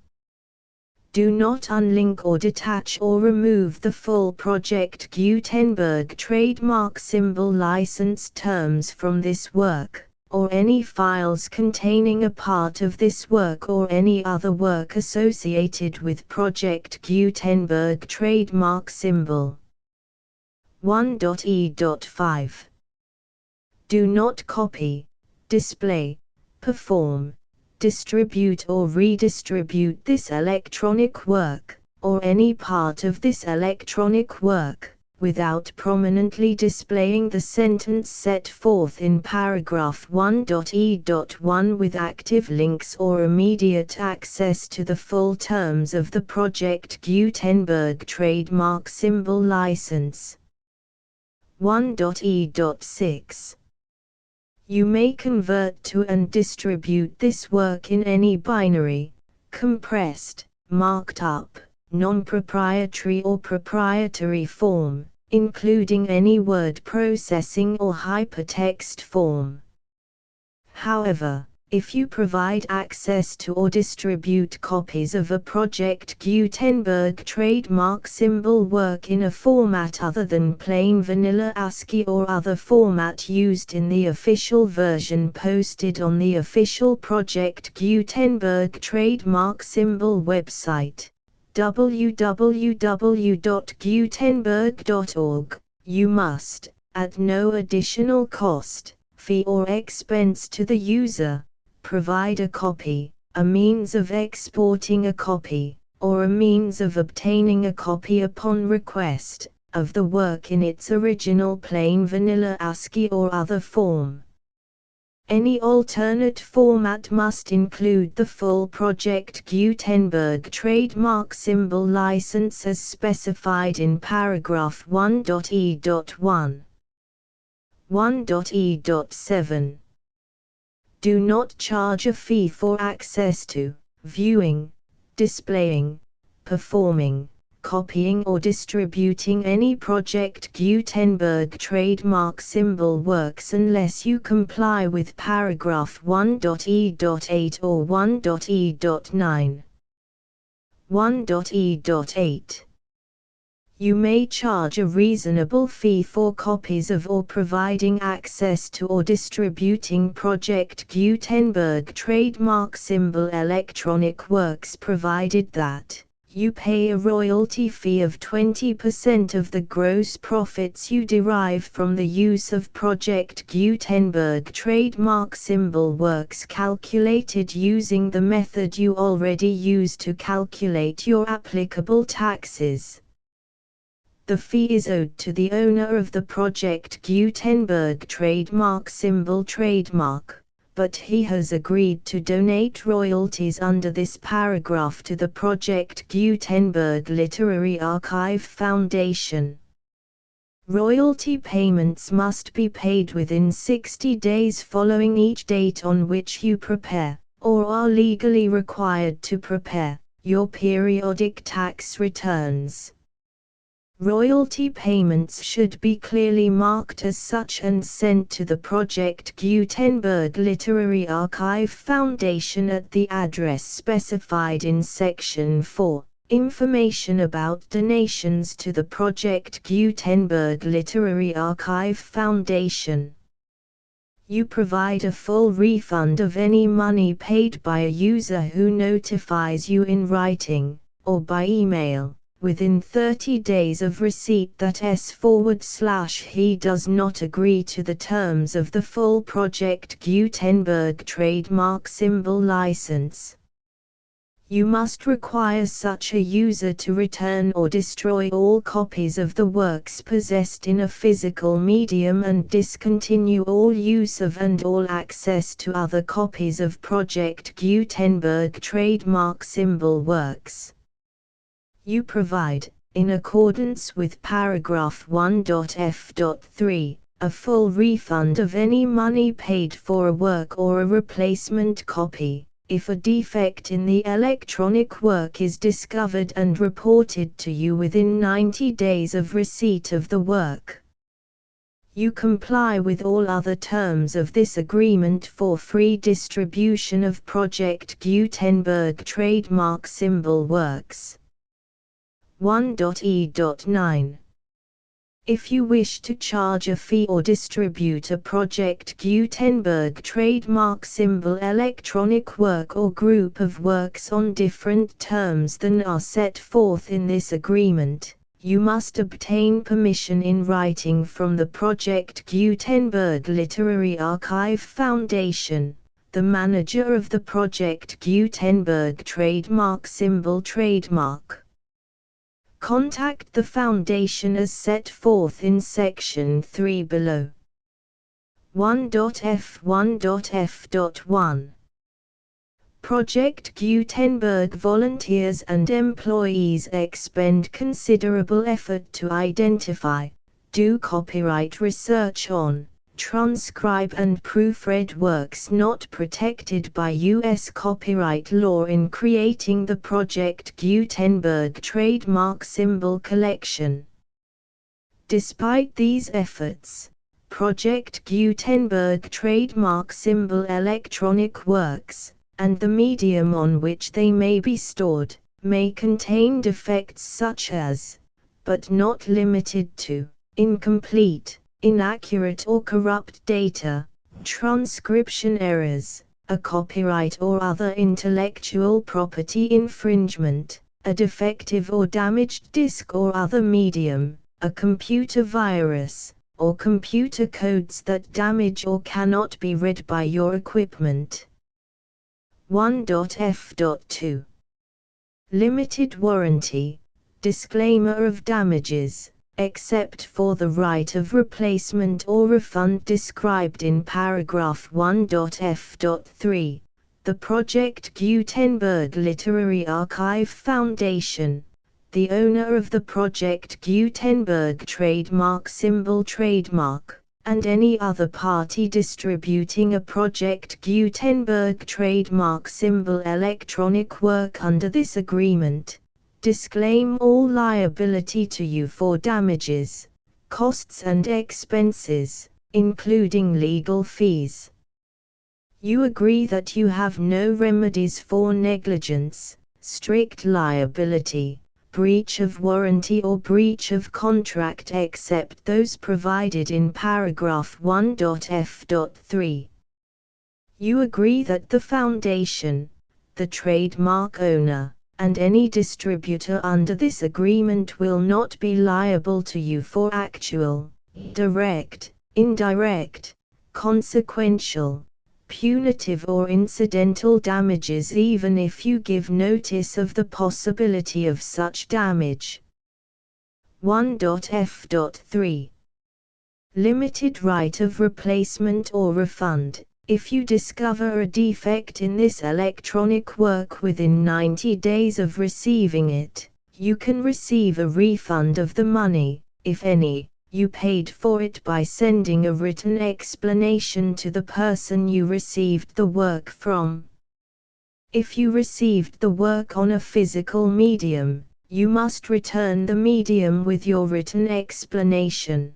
Do not unlink or detach or remove the full Project Gutenberg trademark symbol license terms from this work, or any files containing a part of this work or any other work associated with Project Gutenberg trademark symbol. 1.e.5 Do not copy, display, perform, distribute or redistribute this electronic work, or any part of this electronic work, without prominently displaying the sentence set forth in paragraph 1.e.1 with active links or immediate access to the full terms of the Project Gutenberg trademark symbol license. 1.e.6 You may convert to and distribute this work in any binary, compressed, marked up, non-proprietary or proprietary form, including any word processing or hypertext form. However, if you provide access to or distribute copies of a Project Gutenberg trademark symbol work in a format other than plain vanilla ASCII or other format used in the official version posted on the official Project Gutenberg trademark symbol website, www.gutenberg.org, you must, at no additional cost, fee or expense to the user, provide a copy, a means of exporting a copy, or a means of obtaining a copy upon request, of the work in its original plain vanilla ASCII or other form. Any alternate format must include the full Project Gutenberg trademark symbol license as specified in paragraph 1.e.1. 1.e.7 Do not charge a fee for access to, viewing, displaying, performing, copying or distributing any Project Gutenberg trademark symbol works unless you comply with paragraph 1.e.8 or 1.e.9. 1.e.8. You may charge a reasonable fee for copies of or providing access to or distributing Project Gutenberg trademark symbol electronic works provided that you pay a royalty fee of 20% of the gross profits you derive from the use of Project Gutenberg trademark symbol works calculated using the method you already use to calculate your applicable taxes. The fee is owed to the owner of the Project Gutenberg trademark symbol trademark, but he has agreed to donate royalties under this paragraph to the Project Gutenberg Literary Archive Foundation. Royalty payments must be paid within 60 days following each date on which you prepare, or are legally required to prepare, your periodic tax returns. Royalty payments should be clearly marked as such and sent to the Project Gutenberg Literary Archive Foundation at the address specified in Section 4. Information about donations to the Project Gutenberg Literary Archive Foundation. You provide a full refund of any money paid by a user who notifies you in writing, or by email, within 30 days of receipt that he does not agree to the terms of the full Project Gutenberg trademark symbol license. You must require such a user to return or destroy all copies of the works possessed in a physical medium and discontinue all use of and all access to other copies of Project Gutenberg trademark symbol works. You provide, in accordance with paragraph 1.f.3, a full refund of any money paid for a work or a replacement copy, if a defect in the electronic work is discovered and reported to you within 90 days of receipt of the work. You comply with all other terms of this agreement for free distribution of Project Gutenberg trademark symbol works. 1.e.9. If you wish to charge a fee or distribute a Project Gutenberg trademark symbol electronic work or group of works on different terms than are set forth in this agreement, you must obtain permission in writing from the Project Gutenberg Literary Archive Foundation, the manager of the Project Gutenberg trademark symbol trademark. Contact the Foundation as set forth in Section 3 below. 1.f1.f.1. Project Gutenberg volunteers and employees expend considerable effort to identify, do copyright research on, transcribe and proofread works not protected by U.S. copyright law in creating the Project Gutenberg trademark symbol collection. Despite these efforts, Project Gutenberg trademark symbol electronic works, and the medium on which they may be stored, may contain defects such as, but not limited to, incomplete, inaccurate or corrupt data, transcription errors, a copyright or other intellectual property infringement, a defective or damaged disk or other medium, a computer virus, or computer codes that damage or cannot be read by your equipment. 1.f.2. Limited warranty, disclaimer of damages, except for the right of replacement or refund described in paragraph 1.f.3, the Project Gutenberg Literary Archive Foundation, the owner of the Project Gutenberg trademark symbol trademark, and any other party distributing a Project Gutenberg trademark symbol electronic work under this agreement, disclaim all liability to you for damages, costs and expenses, including legal fees. You agree that you have no remedies for negligence, strict liability, breach of warranty or breach of contract except those provided in paragraph 1.f.3. You agree that the Foundation, the trademark owner, and any distributor under this agreement will not be liable to you for actual, direct, indirect, consequential, punitive or incidental damages even if you give notice of the possibility of such damage. 1.f.3. Limited right of replacement or refund. If you discover a defect in this electronic work within 90 days of receiving it, you can receive a refund of the money, if any, you paid for it by sending a written explanation to the person you received the work from. If you received the work on a physical medium, you must return the medium with your written explanation.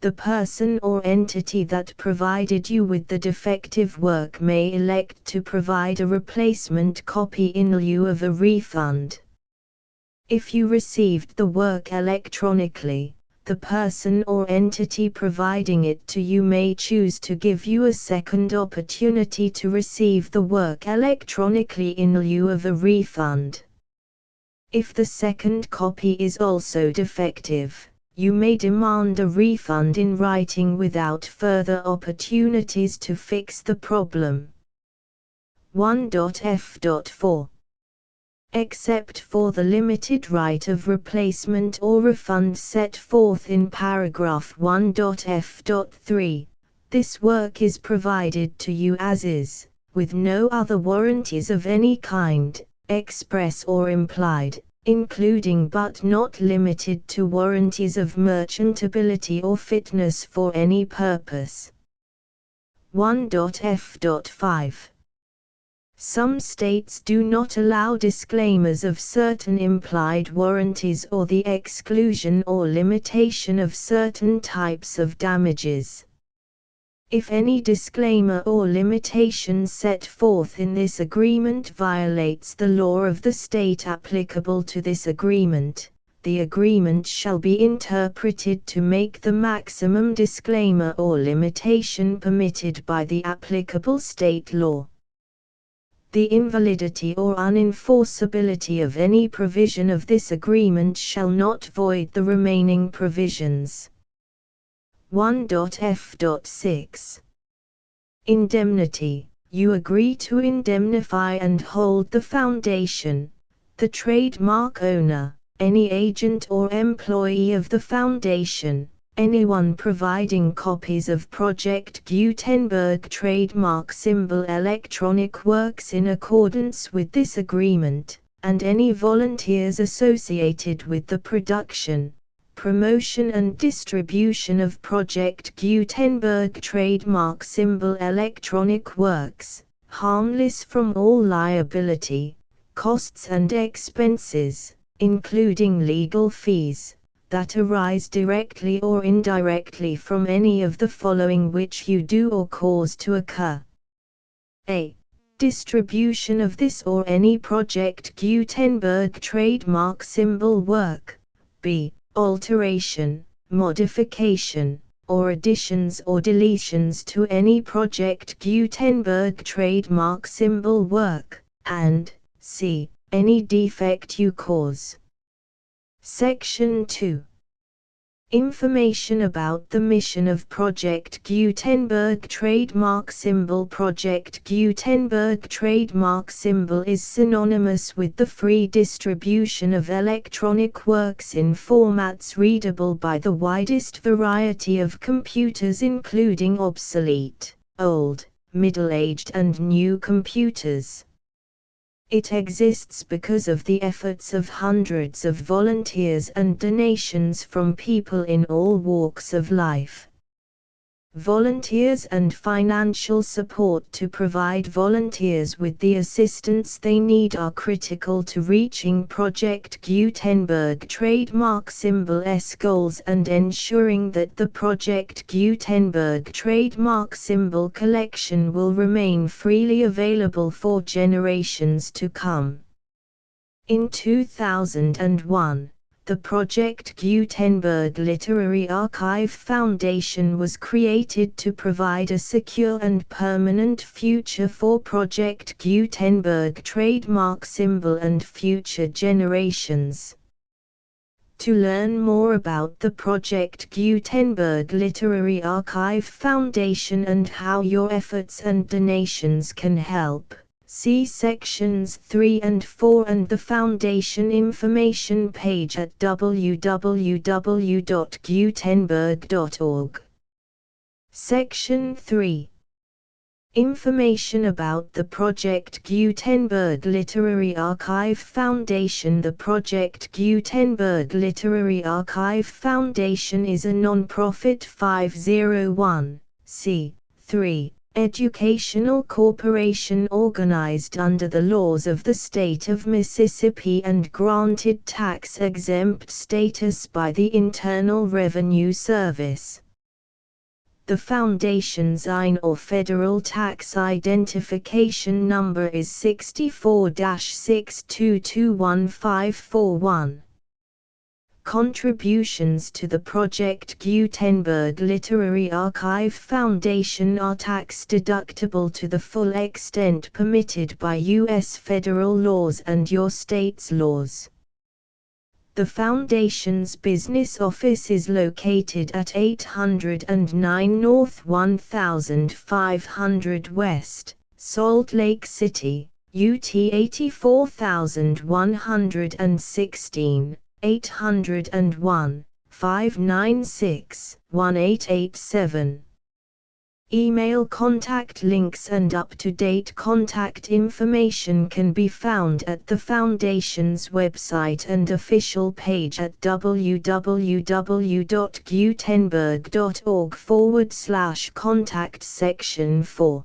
The person or entity that provided you with the defective work may elect to provide a replacement copy in lieu of a refund. If you received the work electronically, the person or entity providing it to you may choose to give you a second opportunity to receive the work electronically in lieu of a refund. If the second copy is also defective, you may demand a refund in writing without further opportunities to fix the problem. 1.f.4. Except for the limited right of replacement or refund set forth in paragraph 1.f.3, this work is provided to you as is, with no other warranties of any kind, express or implied, including but not limited to warranties of merchantability or fitness for any purpose. 1.f.5. Some states do not allow disclaimers of certain implied warranties or the exclusion or limitation of certain types of damages. If any disclaimer or limitation set forth in this agreement violates the law of the state applicable to this agreement, the agreement shall be interpreted to make the maximum disclaimer or limitation permitted by the applicable state law. The invalidity or unenforceability of any provision of this agreement shall not void the remaining provisions. 1.f.6. Indemnity. You agree to indemnify and hold the Foundation, the trademark owner, any agent or employee of the Foundation, anyone providing copies of Project Gutenberg trademark symbol electronic works in accordance with this agreement, and any volunteers associated with the production, promotion and distribution of Project Gutenberg trademark symbol electronic works, harmless from all liability, costs and expenses, including legal fees, that arise directly or indirectly from any of the following which you do or cause to occur. A. Distribution of this or any Project Gutenberg trademark symbol work. B. Alteration, modification, or additions or deletions to any Project Gutenberg trademark symbol work, and C. Any defect you cause. Section 2. Information about the mission of Project Gutenberg trademark symbol. Project Gutenberg trademark symbol is synonymous with the free distribution of electronic works in formats readable by the widest variety of computers, including obsolete, old, middle-aged and new computers. It exists because of the efforts of hundreds of volunteers and donations from people in all walks of life. Volunteers and financial support to provide volunteers with the assistance they need are critical to reaching Project Gutenberg trademark symbol S goals and ensuring that the Project Gutenberg trademark symbol collection will remain freely available for generations to come. In 2001, the Project Gutenberg Literary Archive Foundation was created to provide a secure and permanent future for Project Gutenberg trademark symbol and future generations. To learn more about the Project Gutenberg Literary Archive Foundation and how your efforts and donations can help, see sections 3 and 4 and the Foundation information page at www.gutenberg.org. Section 3. Information about the Project Gutenberg Literary Archive Foundation. The Project Gutenberg Literary Archive Foundation is a non-profit 501(c)(3) educational corporation organized under the laws of the state of Mississippi and granted tax-exempt status by the Internal Revenue Service. The Foundation's IN or Federal Tax Identification Number is 64-6221541. Contributions to the Project Gutenberg Literary Archive Foundation are tax-deductible to the full extent permitted by U.S. federal laws and your state's laws. The Foundation's business office is located at 809 North 1500 West, Salt Lake City, UT 84116. 801-596-1887. Email contact links and up-to-date contact information can be found at the Foundation's website and official page at www.gutenberg.org/contact section 4.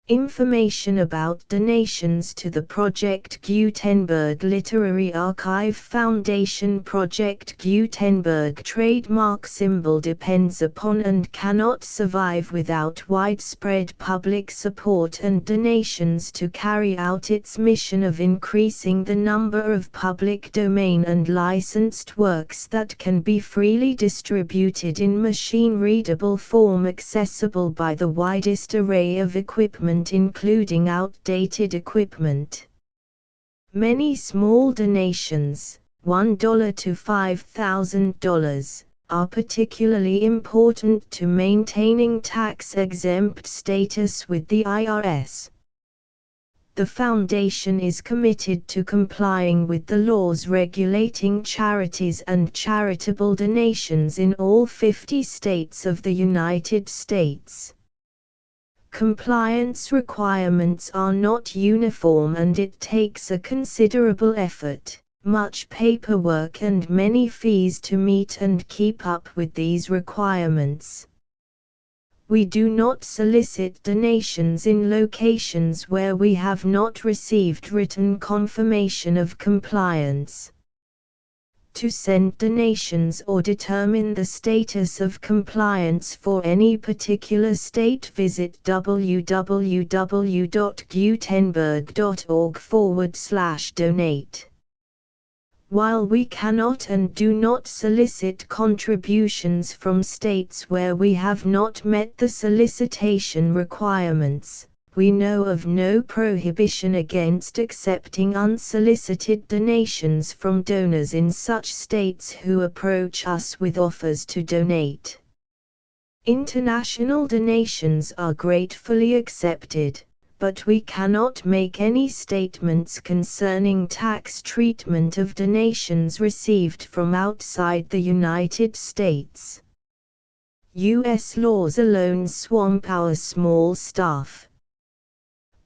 Information about donations to the Project Gutenberg Literary Archive Foundation. Project Gutenberg trademark symbol depends upon and cannot survive without widespread public support and donations to carry out its mission of increasing the number of public domain and licensed works that can be freely distributed in machine-readable form accessible by the widest array of equipment including outdated equipment. Many small donations, $1 to $5,000, are particularly important to maintaining tax-exempt status with the IRS. The Foundation is committed to complying with the laws regulating charities and charitable donations in all 50 states of the United States. Compliance requirements are not uniform and it takes a considerable effort, much paperwork and many fees to meet and keep up with these requirements. We do not solicit donations in locations where we have not received written confirmation of compliance. To send donations or determine the status of compliance for any particular state, visit www.gutenberg.org/donate. While we cannot and do not solicit contributions from states where we have not met the solicitation requirements, we know of no prohibition against accepting unsolicited donations from donors in such states who approach us with offers to donate. International donations are gratefully accepted, but we cannot make any statements concerning tax treatment of donations received from outside the United States. U.S. laws alone swamp our small staff.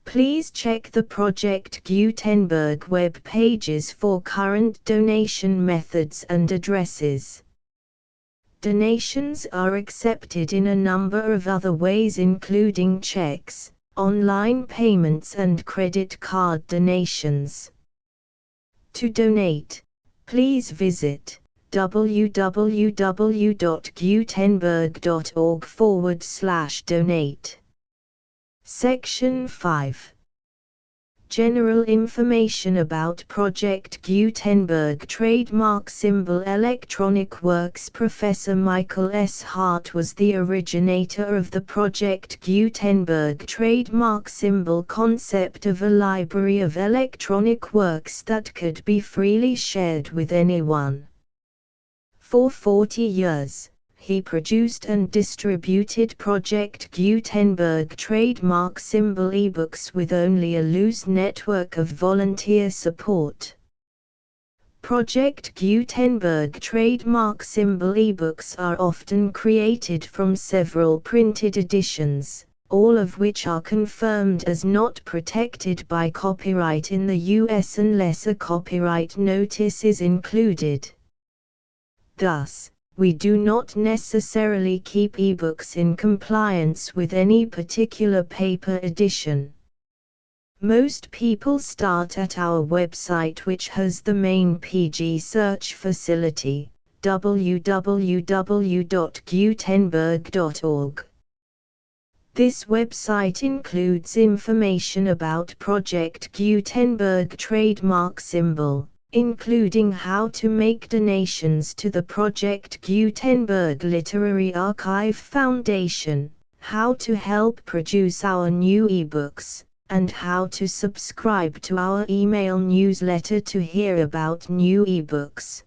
Please check the Project Gutenberg web pages for current donation methods and addresses. Donations are accepted in a number of other ways, including checks, online payments and credit card donations. To donate, please visit www.gutenberg.org/donate. Section 5. General information about Project Gutenberg Trademark Symbol Electronic Works. Professor Michael S. Hart was the originator of the Project Gutenberg trademark symbol concept of a library of electronic works that could be freely shared with anyone. For 40 years, he produced and distributed Project Gutenberg trademark symbol ebooks with only a loose network of volunteer support. Project Gutenberg trademark symbol ebooks are often created from several printed editions, all of which are confirmed as not protected by copyright in the US unless a copyright notice is included. Thus, we do not necessarily keep ebooks in compliance with any particular paper edition. Most people start at our website, which has the main PG search facility, www.gutenberg.org. This website includes information about Project Gutenberg trademark symbol, including how to make donations to the Project Gutenberg Literary Archive Foundation, how to help produce our new ebooks, and how to subscribe to our email newsletter to hear about new ebooks.